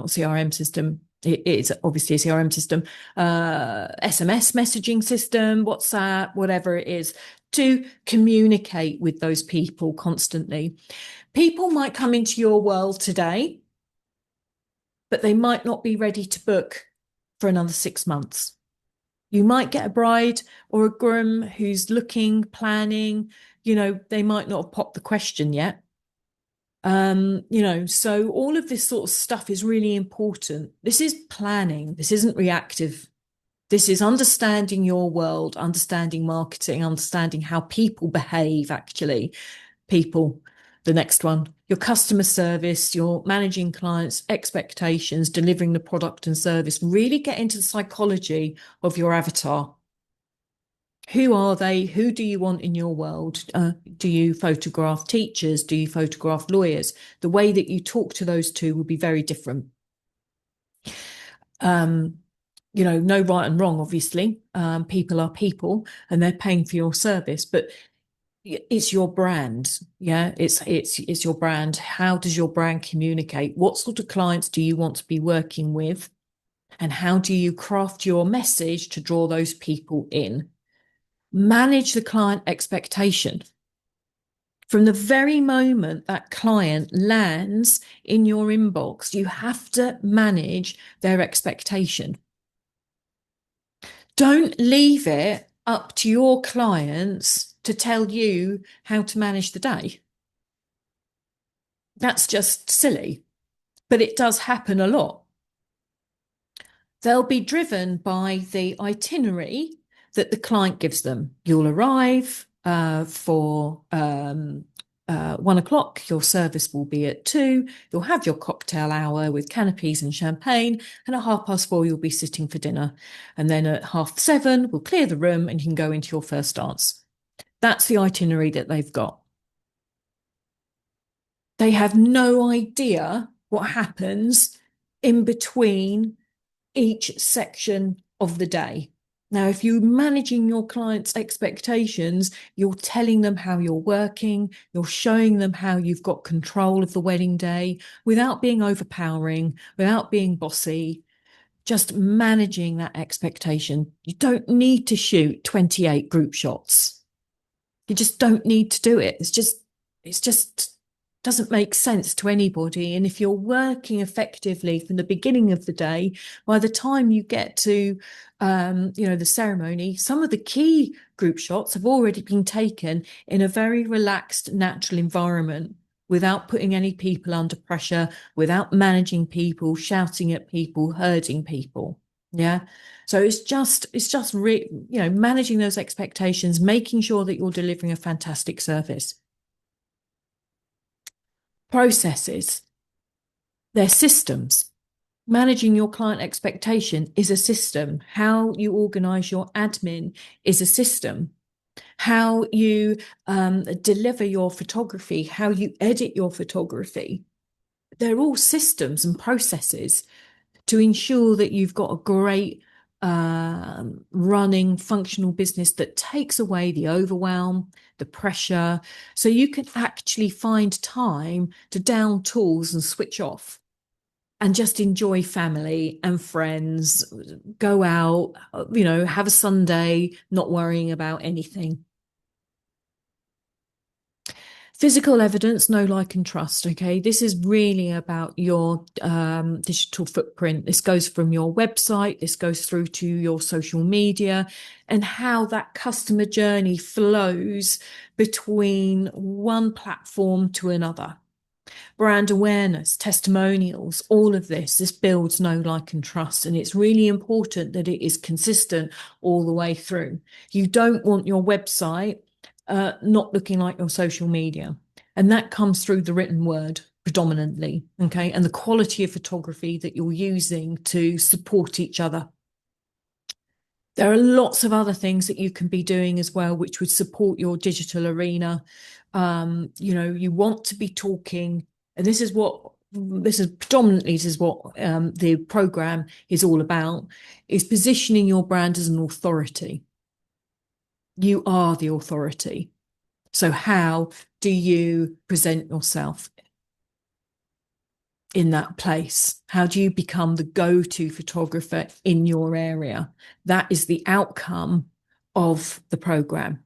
CRM system. It is obviously a CRM system, SMS messaging system, WhatsApp, whatever it is, to communicate with those people constantly. People might come into your world today, but they might not be ready to book for another 6 months. You might get a bride or a groom who's looking, planning, they might not have popped the question yet. So all of this sort of stuff is really important. This is planning. This isn't reactive. This is understanding your world, understanding marketing, understanding how people behave, actually. People, the next one, your customer service, your managing clients' expectations, delivering the product and service. Really get into the psychology of your avatar. Who are they? Who do you want in your world? Do you photograph teachers? Do you photograph lawyers? The way that you talk to those two will be very different. No right and wrong, obviously. People are people and they're paying for your service, but it's your brand. Yeah, it's your brand. How does your brand communicate? What sort of clients do you want to be working with? And how do you craft your message to draw those people in? Manage the client expectation. From the very moment that client lands in your inbox, you have to manage their expectation. Don't leave it up to your clients to tell you how to manage the day. That's just silly, but it does happen a lot. They'll be driven by the itinerary that the client gives them. You'll arrive for 1 o'clock, your service will be at 2, you'll have your cocktail hour with canopies and champagne, and at 4:30 you'll be sitting for dinner. And then at 7:30 we'll clear the room and you can go into your first dance. That's the itinerary that they've got. They have no idea what happens in between each section of the day. Now, if you're managing your clients' expectations, you're telling them how you're working, you're showing them how you've got control of the wedding day without being overpowering, without being bossy, just managing that expectation. You don't need to shoot 28 group shots. You just don't need to do it. It's just doesn't make sense to anybody. And if you're working effectively from the beginning of the day, by the time you get to, the ceremony, some of the key group shots have already been taken in a very relaxed, natural environment without putting any people under pressure, without managing people, shouting at people, herding people. Yeah. So it's just managing those expectations, making sure that you're delivering a fantastic service. Processes, they're systems. Managing your client expectation is a system. How you organize your admin is a system. How you deliver your photography, how you edit your photography, they're all systems and processes to ensure that you've got a great running functional business that takes away the overwhelm, the pressure, so you can actually find time to down tools and switch off and just enjoy family and friends, go out, have a Sunday, not worrying about anything. Physical evidence, know, like, and trust. Okay, this is really about your digital footprint. This goes from your website, this goes through to your social media, and how that customer journey flows between one platform to another. Brand awareness, testimonials, all of this builds know, like, and trust. And it's really important that it is consistent all the way through. You don't want your website not looking like your social media. And that comes through the written word predominantly, okay? And the quality of photography that you're using to support each other. There are lots of other things that you can be doing as well, which would support your digital arena. You want to be talking, and this is what the program is all about, is positioning your brand as an authority. You are the authority. So how do you present yourself in that place? How do you become the go-to photographer in your area? That is the outcome of the program.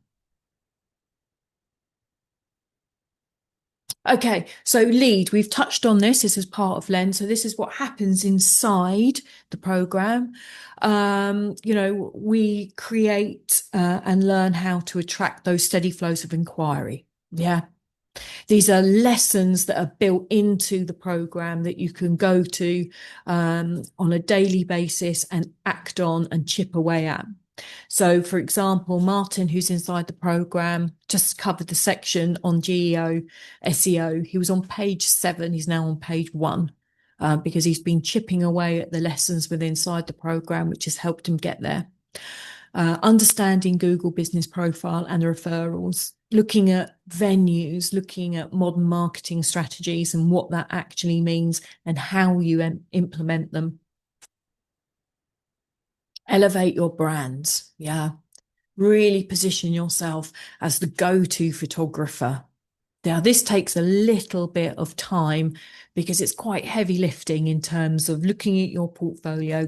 Okay, so lead, we've touched on this. This is part of Lens. So this is what happens inside the program. We create and learn how to attract those steady flows of inquiry. Yeah. These are lessons that are built into the program that you can go to on a daily basis and act on and chip away at. So, for example, Martin, who's inside the program, just covered the section on GEO, SEO. He was on page 7. He's now on page 1 because he's been chipping away at the lessons within inside the program, which has helped him get there. Understanding Google Business Profile and referrals, looking at venues, looking at modern marketing strategies and what that actually means and how you implement them. Elevate your brands. Yeah. Really position yourself as the go-to photographer. Now, this takes a little bit of time because it's quite heavy lifting in terms of looking at your portfolio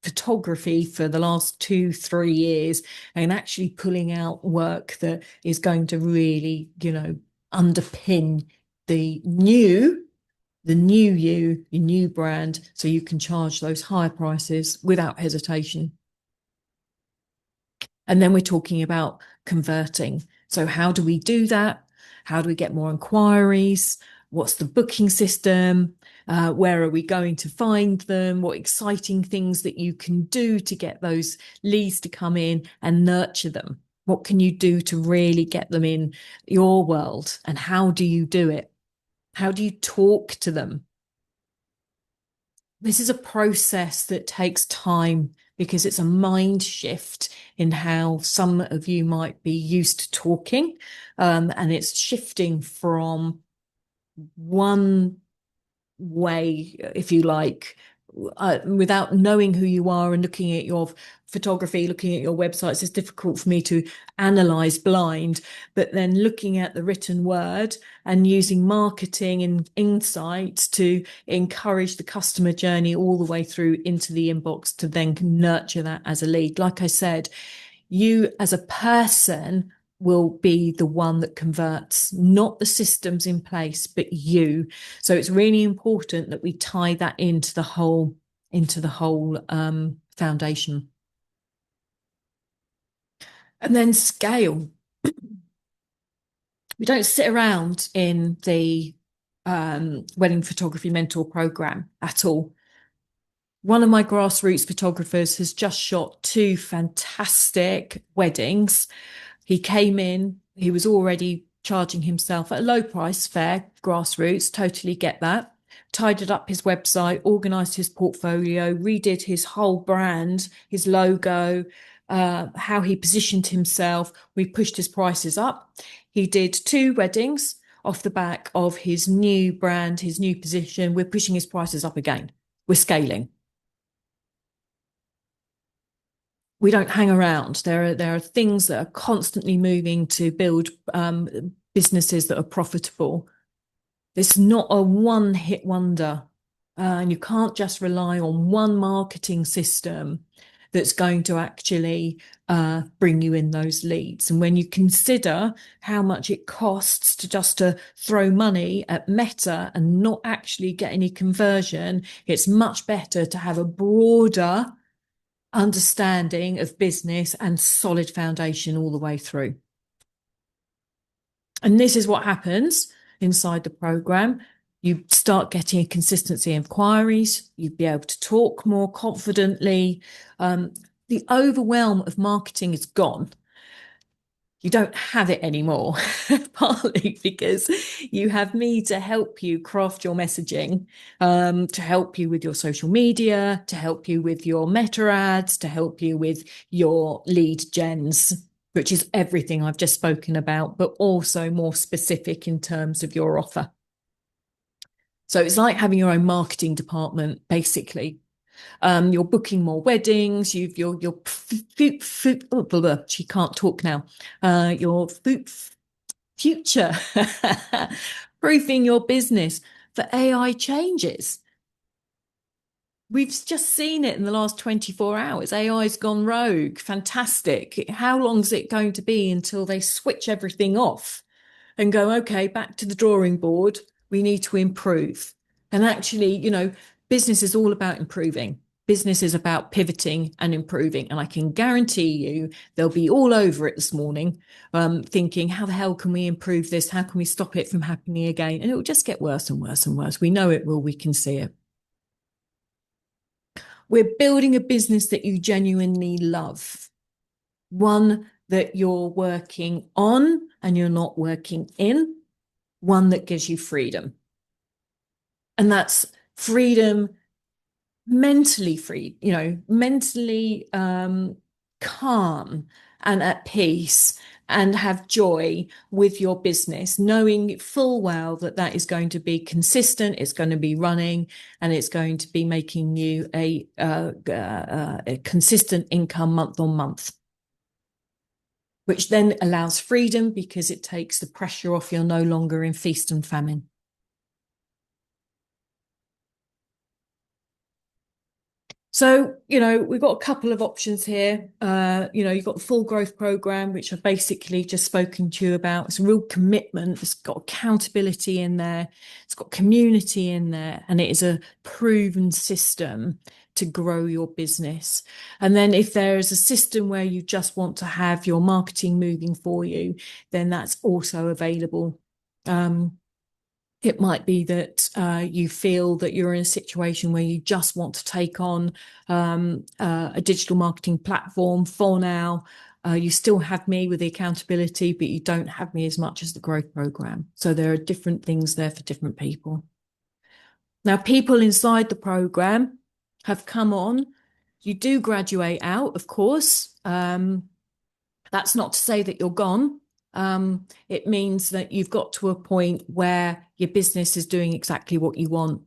photography for the last 2-3 years and actually pulling out work that is going to really, underpin the new you, your new brand, so you can charge those higher prices without hesitation. And then we're talking about converting. So how do we do that? How do we get more inquiries? What's the booking system? Where are we going to find them? What exciting things that you can do to get those leads to come in and nurture them? What can you do to really get them in your world? And how do you do it? How do you talk to them? This is a process that takes time because it's a mind shift in how some of you might be used to talking. And it's shifting from one way, if you like, without knowing who you are and looking at your photography, looking at your websites. It's difficult for me to analyze blind, but then looking at the written word and using marketing and insights to encourage the customer journey all the way through into the inbox to then nurture that as a lead. Like I said, you as a person will be the one that converts, not the systems in place, but you. So it's really important that we tie that into the whole foundation. And then scale. We don't sit around in the wedding photography mentor program at all. One of my grassroots photographers has just shot 2 fantastic weddings. He came in, he was already charging himself at a low price, fair, grassroots, totally get that. Tidied up his website, organised his portfolio, redid his whole brand, his logo, how he positioned himself. We pushed his prices up. He did 2 weddings off the back of his new brand, his new position. We're pushing his prices up again. We're scaling. We don't hang around. There are things that are constantly moving to build businesses that are profitable. It's not a one-hit wonder, and you can't just rely on one marketing system that's going to actually bring you in those leads. And when you consider how much it costs to throw money at Meta and not actually get any conversion, it's much better to have a broader understanding of business and solid foundation all the way through. And this is what happens inside the program. You start getting a consistency in inquiries. You'd be able to talk more confidently. The overwhelm of marketing is gone. You don't have it anymore, partly because you have me to help you craft your messaging, to help you with your social media, to help you with your meta ads, to help you with your lead gens, which is everything I've just spoken about, but also more specific in terms of your offer. So it's like having your own marketing department, basically. You're booking more weddings. She can't talk now. Your future proofing your business for AI changes. We've just seen it in the last 24 hours. AI's gone rogue. Fantastic. How long is it going to be until they switch everything off and go, okay, back to the drawing board. We need to improve. And actually, business is all about improving. Business is about pivoting and improving. And I can guarantee you they'll be all over it this morning, thinking, how the hell can we improve this? How can we stop it from happening again? And it will just get worse and worse and worse. We know it will. We can see it. We're building a business that you genuinely love. One that you're working on and you're not working in. One that gives you freedom. And that's freedom, mentally free, mentally calm and at peace, and have joy with your business, knowing full well that that is going to be consistent, it's going to be running, and it's going to be making you a consistent income month on month, which then allows freedom because it takes the pressure off. You're no longer in feast and famine. So, we've got a couple of options here. You've got the full growth program, which I've basically just spoken to you about. It's a real commitment. It's got accountability in there. It's got community in there, and it is a proven system to grow your business. And then if there is a system where you just want to have your marketing moving for you, then that's also available. It might be that you feel that you're in a situation where you just want to take on a digital marketing platform for now. You still have me with the accountability, but you don't have me as much as the growth program. So there are different things there for different people. Now, people inside the program have come on. You do graduate out, of course. That's not to say that you're gone. It means that you've got to a point where your business is doing exactly what you want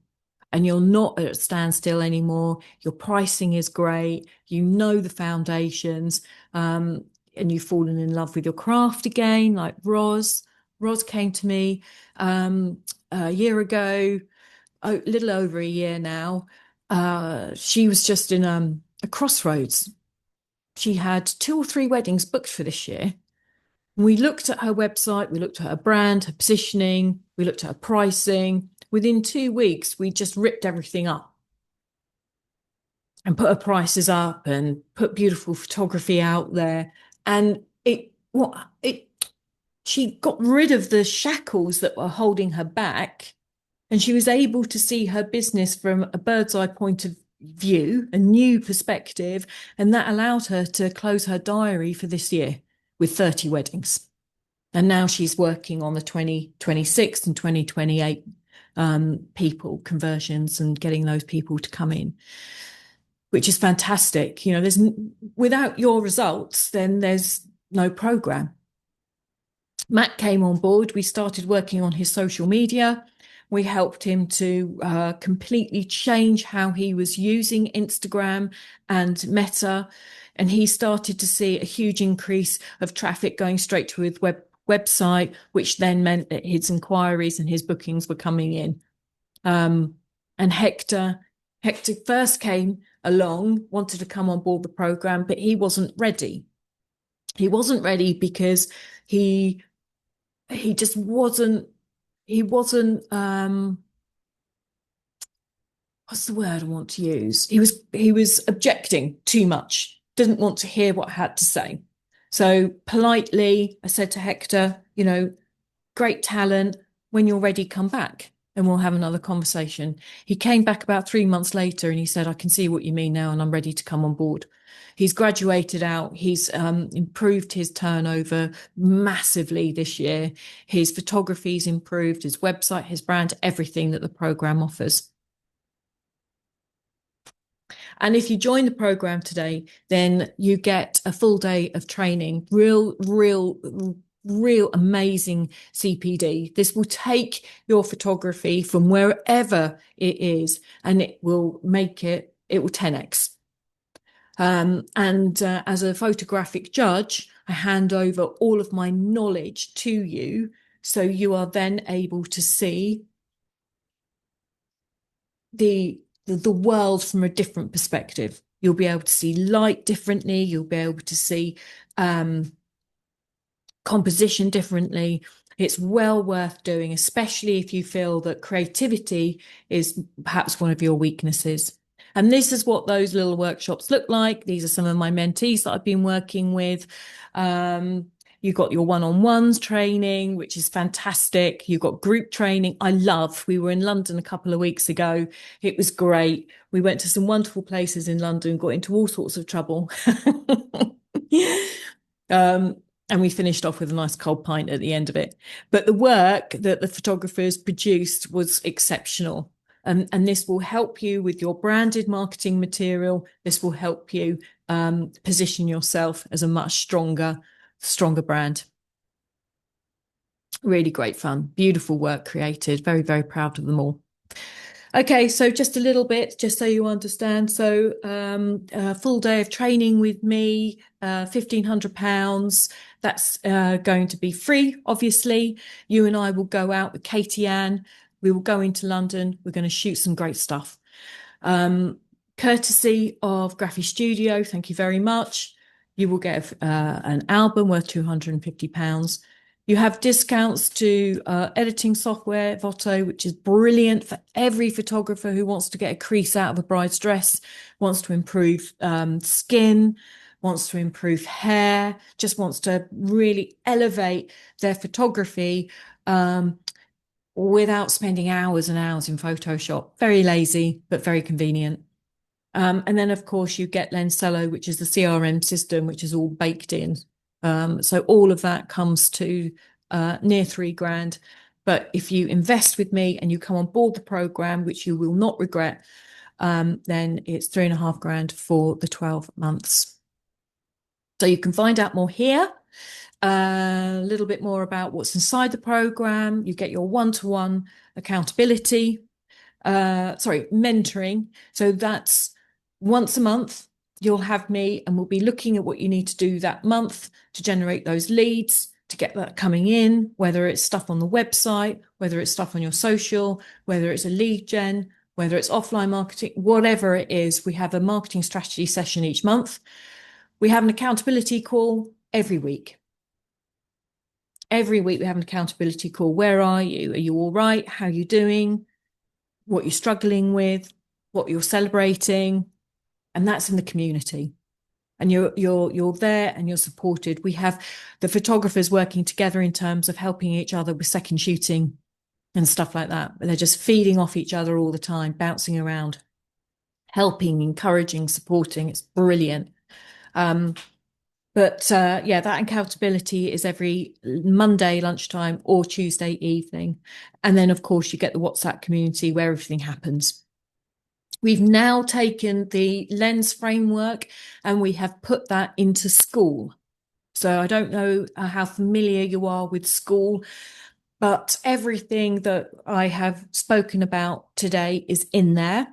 and you're not at a standstill anymore. Your pricing is great. You know the foundations, and you've fallen in love with your craft again, like Roz. Roz came to me a year ago, a little over a year now. She was just in a crossroads. She had 2 or 3 weddings booked for this year. We looked at her website, we looked at her brand, her positioning, we looked at her pricing. Within 2 weeks, we just ripped everything up and put her prices up and put beautiful photography out there. And she got rid of the shackles that were holding her back, and she was able to see her business from a bird's eye point of view, a new perspective, and that allowed her to close her diary for this year with 30 weddings. And now she's working on the 2026 and 2028 people conversions and getting those people to come in, which is fantastic. There's without your results, then there's no program. Matt came on board. We started working on his social media. We helped him to completely change how he was using Instagram and Meta. And he started to see a huge increase of traffic going straight to his website, which then meant that his inquiries and his bookings were coming in. And Hector first came along, wanted to come on board the program, but he wasn't ready. He wasn't ready because he just wasn't, what's the word I want to use? He was objecting too much, didn't want to hear what I had to say. So politely, I said to Hector, great talent. When you're ready, come back and we'll have another conversation. He came back about 3 months later and he said, I can see what you mean now and I'm ready to come on board. He's graduated out. He's improved his turnover massively this year. His photography's improved, his website, his brand, everything that the program offers. And if you join the program today, then you get a full day of training, real amazing CPD. This will take your photography from wherever it is, and it will 10x. As a photographic judge, I hand over all of my knowledge to you, so you are then able to see the world from a different perspective. You'll be able to see light differently. You'll be able to see composition differently. It's well worth doing, especially if you feel that creativity is perhaps one of your weaknesses. And this is what those little workshops look like. These are some of my mentees that I've been working with. You've got your one-on-ones training, which is fantastic. You've got group training. We were in London a couple of weeks ago. It was great. We went to some wonderful places in London, got into all sorts of trouble. And we finished off with a nice cold pint at the end of it. But the work that the photographers produced was exceptional. And this will help you with your branded marketing material. This will help you position yourself as a much stronger brand. Really great fun, beautiful work created. Very, very proud of them all. Okay, so just a little bit, just so you understand. So a full day of training with me, £1,500. That's going to be free, obviously. You and I will go out with Katie Ann. We will go into London. We're going to shoot some great stuff. Courtesy of Graphy Studio, thank you very much. You will get an album worth £250. You have discounts to editing software, Voto, which is brilliant for every photographer who wants to get a crease out of a bride's dress, wants to improve skin, wants to improve hair, just wants to really elevate their photography without spending hours and hours in Photoshop. Very lazy, but very convenient. And then, of course, you get Lensello, which is the CRM system, which is all baked in. So all of that comes to near £3,000. But if you invest with me and you come on board the program, which you will not regret, then it's £3,500 for the 12 months. So you can find out more here. A little bit more about what's inside the program. You get your one-to-one accountability, mentoring. So that's once a month, you'll have me and we'll be looking at what you need to do that month to generate those leads, to get that coming in, whether it's stuff on the website, whether it's stuff on your social, whether it's a lead gen, whether it's offline marketing, whatever it is. We have a marketing strategy session each month. We have an accountability call every week. Every week we have an accountability call. Where are you? Are you all right? How are you doing? What you're struggling with? What you're celebrating? And that's in the community. And you're there and you're supported. We have the photographers working together in terms of helping each other with second shooting and stuff like that. They're just feeding off each other all the time, bouncing around, helping, encouraging, supporting. It's brilliant. But that accountability is every Monday lunchtime or Tuesday evening. And then, of course, you get the WhatsApp community where everything happens. We've now taken the lens framework and we have put that into school. So I don't know how familiar you are with school, but everything that I have spoken about today is in there,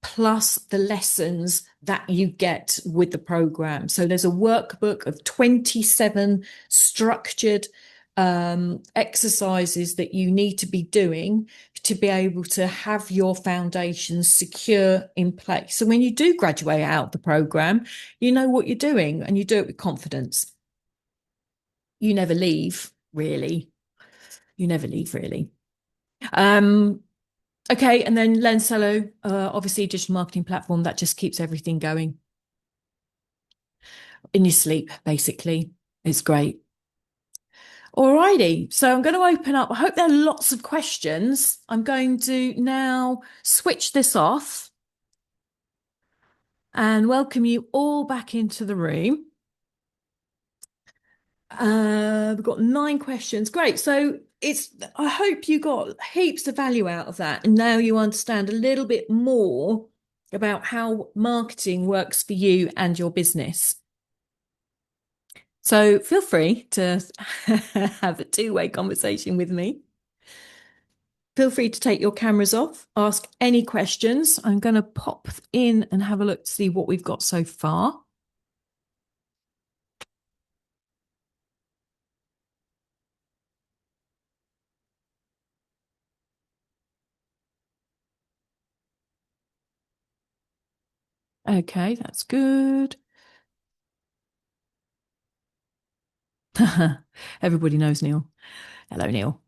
plus the lessons that you get with the program. So there's a workbook of 27 structured exercises that you need to be doing to be able to have your foundations secure in place. So when you do graduate out of the program, you know what you're doing and you do it with confidence. You never leave, really. You never leave, really. Okay, and then Lensello, obviously a digital marketing platform that just keeps everything going in your sleep, basically. It's great. Alrighty, so I'm going to open up. I hope there are lots of questions. I'm going to now switch this off and welcome you all back into the room. We've got 9 questions. Great. So I hope you got heaps of value out of that. And now you understand a little bit more about how marketing works for you and your business. So feel free to have a two-way conversation with me. Feel free to take your cameras off, ask any questions. I'm going to pop in and have a look to see what we've got so far. Okay, that's good. Everybody knows Neil. Hello, Neil.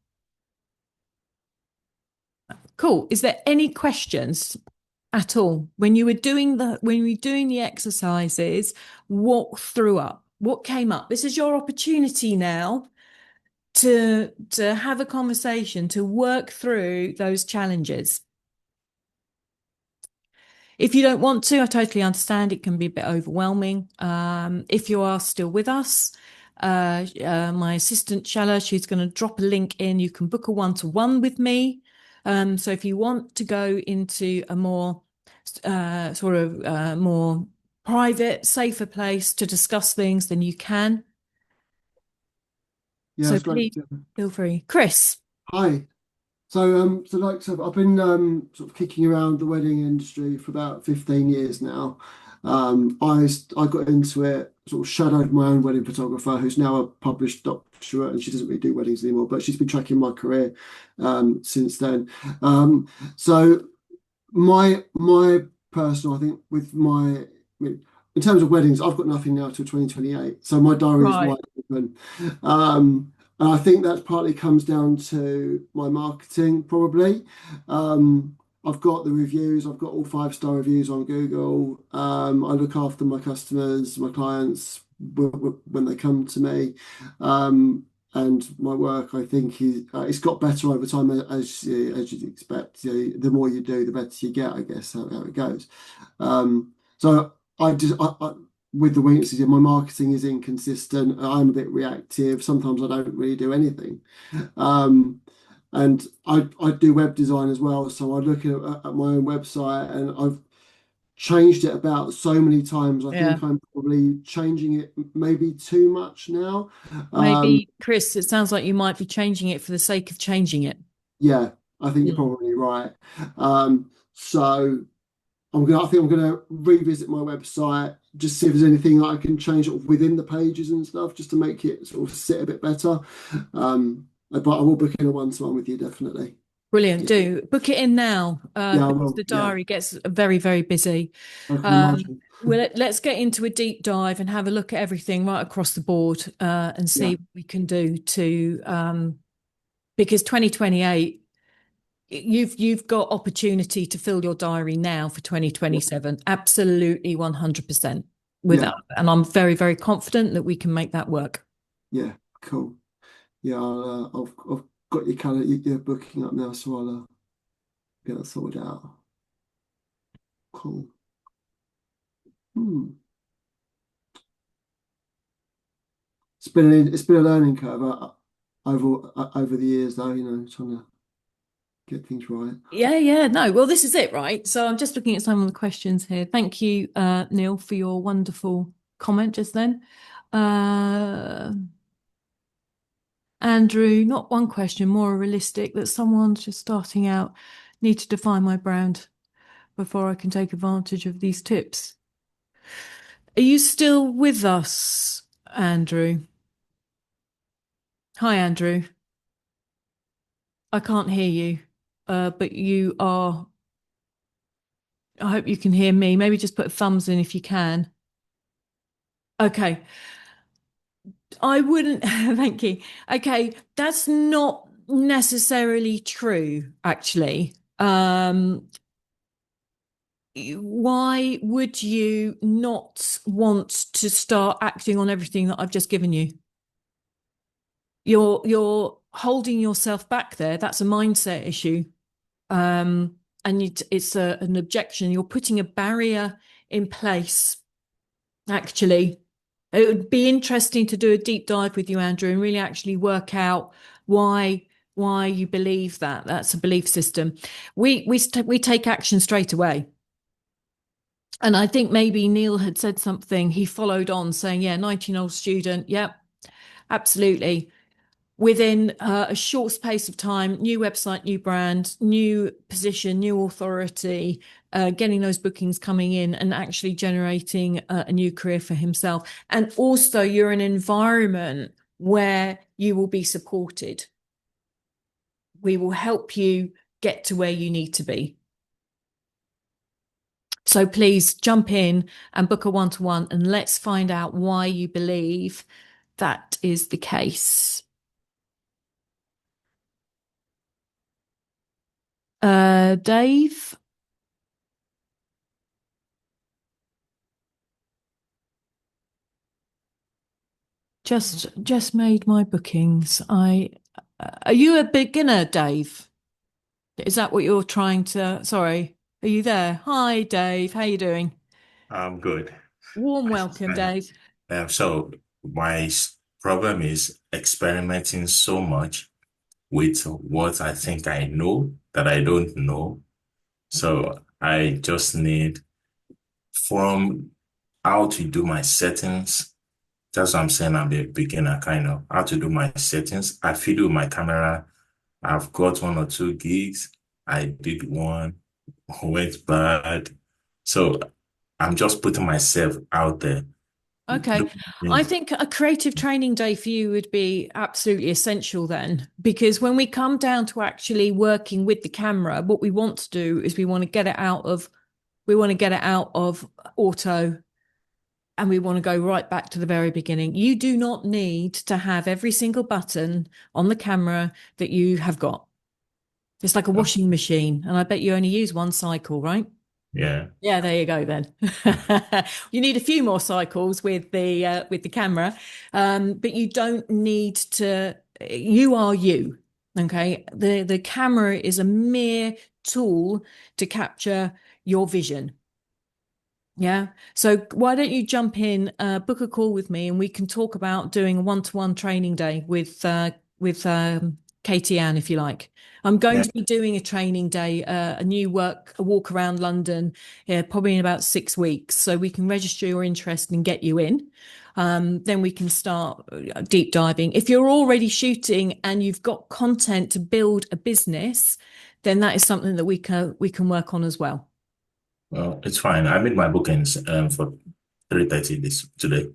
Cool. Is there any questions at all when you were doing the exercises? What threw up? What came up? This is your opportunity now to have a conversation, to work through those challenges. If you don't want to, I totally understand. It can be a bit overwhelming. If you are still with us, my assistant Shella, she's going to drop a link in. You can book a one-to-one with me. So if you want to go into a more more private, safer place to discuss things, then you can. Yeah, So it's great. please feel free. Chris. Hi. So, I've been sort of kicking around the wedding industry for about 15 years now. I got into it, sort of shadowed my own wedding photographer, who's now a published doctorate, and she doesn't really do weddings anymore, but she's been tracking my career since then. So my personal. I think with in terms of weddings, I've got nothing now till 2028, so my diary is Right. wide open. And I think that partly comes down to my marketing, probably. I've got the reviews. I've got all 5-star reviews on Google. I look after my customers, my clients when they come to me. And my work, I think, it's got better over time as you'd expect. The more you do, the better you get, I guess, how it goes. So with the weaknesses, my marketing is inconsistent. I'm a bit reactive. Sometimes I don't really do anything. And I do web design as well. So I look at my own website, and I've changed it about so many times. I Yeah. think I'm probably changing it maybe too much now. Maybe, Chris, it sounds like you might be changing it for the sake of changing it. Yeah, I think you're Mm. probably right. So I think I'm gonna revisit my website, just see if there's anything that I can change sort of within the pages and stuff, just to make it sort of sit a bit better. But I will book in a one-to-one with you, definitely. Brilliant. Yeah, Do book it in now, yeah, I because will. the Yeah, diary gets very, very busy. I can imagine. Well, let's get into a deep dive and have a look at everything right across the board, and see Yeah, what we can do to, because 2028, you've got opportunity to fill your diary now for 2027. Absolutely 100% yeah, without, and I'm very, very confident that we can make that work. yeah. Cool. Yeah, I've got your calendar, your booking up now, so I'll get that sorted out. Cool. Hmm. It's been a learning curve over the years, though. Trying to get things right. Yeah, no. Well, this is it, right? So I'm just looking at some of the questions here. Thank you, Neil, for your wonderful comment just then. Andrew, not one question, more realistic, that someone's just starting out, need to define my brand before I can take advantage of these tips. Are you still with us, Andrew? Hi, Andrew. I can't hear you, but you are. I hope you can hear me. Maybe just put thumbs in if you can. Okay. I wouldn't, thank you. Okay, that's not necessarily true, actually. Why would you not want to start acting on everything that I've just given you? You're holding yourself back there. That's a mindset issue. And it's an objection. You're putting a barrier in place, actually. It would be interesting to do a deep dive with you, Andrew, and really actually work out why you believe that. That's a belief system. We take action straight away. And I think maybe Neil had said something. He followed on saying, yeah, 19-year-old student. Yep, absolutely. Within a short space of time, new website, new brand, new position, new authority, getting those bookings coming in and actually generating a new career for himself. And also, you're in an environment where you will be supported. We will help you get to where you need to be. So please jump in and book a one-to-one, and let's find out why you believe that is the case. Dave? Just made my bookings. Are you a beginner, Dave? Is that what you're trying to? Sorry, are you there? Hi, Dave. How you doing? I'm good. Warm welcome, Dave. So my problem is experimenting so much with what I think I know that I don't know. So I just need from how to do my settings. That's what I'm saying. I'm a beginner, kind of how to do my settings. I fiddle with my camera. I've got 1 or 2 gigs. I did one, went bad. So I'm just putting myself out there. Okay. I think a creative training day for you would be absolutely essential then, because when we come down to actually working with the camera, what we want to do is we want to get it out of We want to get it out of auto and we want to go right back to the very beginning. You do not need to have every single button on the camera that you have got. It's like a washing machine, and I bet you only use one cycle, right? Yeah. Yeah, there you go then. You need a few more cycles with the camera, but you don't need to. You are you, okay? The camera is a mere tool to capture your vision. Yeah. So why don't you jump in, book a call with me, and we can talk about doing a one-to-one training day with Katie Ann, if you like. I'm going Yeah. to be doing a training day, a walk around London, probably in about 6 weeks. So we can register your interest and get you in. Then we can start deep diving. If you're already shooting and you've got content to build a business, then that is something that we can work on as well. Well, it's fine. I made my bookings for 3:30 today.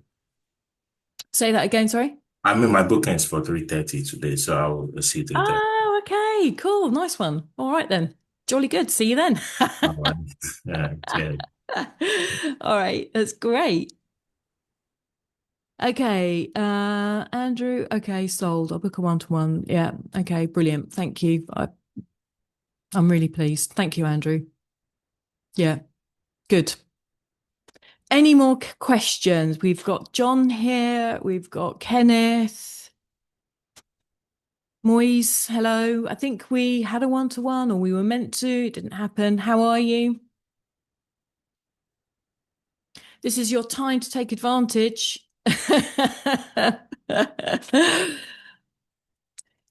Say that again, sorry. I made my bookings for 3:30 today, so I'll see you 3:30. Oh, okay, cool, nice one. All right then, jolly good. See you then. All right. Yeah, cheers. All right, that's great. Okay, Andrew. Okay, sold. I'll book a one-to-one. Yeah. Okay, brilliant. Thank you. I'm really pleased. Thank you, Andrew. Yeah, good. Any more questions? We've got John here. We've got Kenneth. Moise, hello. I think we had a one-to-one, or we were meant to. It didn't happen. How are you? This is your time to take advantage.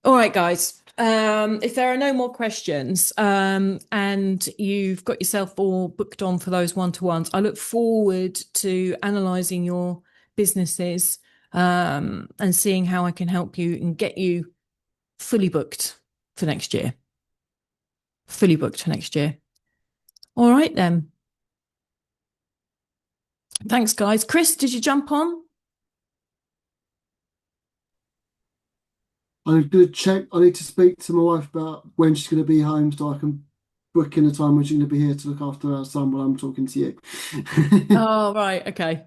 All right, guys. If there are no more questions, and you've got yourself all booked on for those one-to-ones, I look forward to analysing your businesses, and seeing how I can help you and get you fully booked for next year. Fully booked for next year. All right, then. Thanks, guys. Chris, did you jump on? I'm going to check. I need to speak to my wife about when she's going to be home so I can book in a time when she's going to be here to look after our son while I'm talking to you. Oh, right. Okay.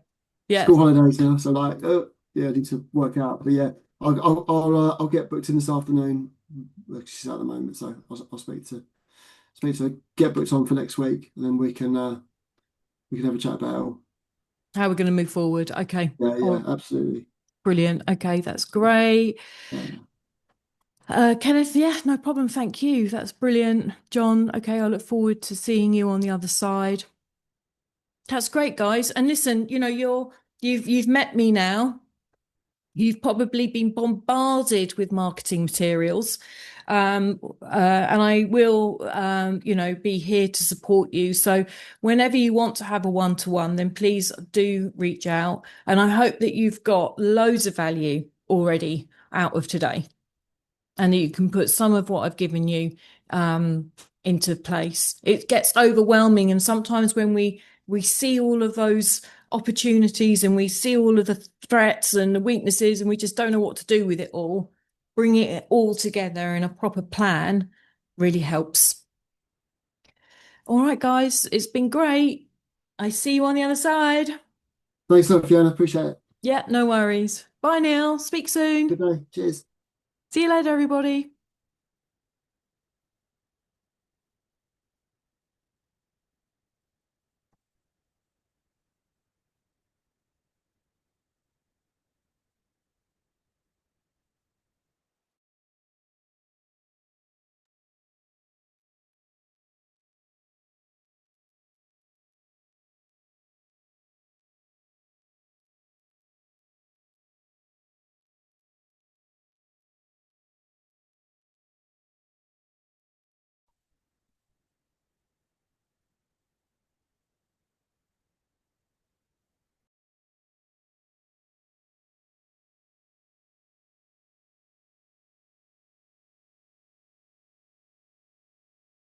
Yeah. School holidays now, so yeah, I need to work out. But yeah, I'll get booked in this afternoon. She's out at the moment, so I'll speak to her, get booked on for next week, and then we can have a chat about it all. How we're going to move forward. Okay. Yeah, Oh, absolutely. brilliant. Okay, that's great. Yeah. Kenneth, yeah, no problem. Thank you. That's brilliant. John, okay, I look forward to seeing you on the other side. That's great, guys. And listen, you've met me now. You've probably been bombarded with marketing materials. And I will, be here to support you. So whenever you want to have a one-to-one, then please do reach out. And I hope that you've got loads of value already out of today, and that you can put some of what I've given you into place. It gets overwhelming, and sometimes when we see all of those opportunities and we see all of the threats and the weaknesses, and we just don't know what to do with it all, bringing it all together in a proper plan really helps. All right, guys, it's been great. I see you on the other side. Thanks a lot, Fiona. Appreciate it. Yeah, no worries. Bye, Neil. Speak soon. Good day. Cheers. See you later, everybody.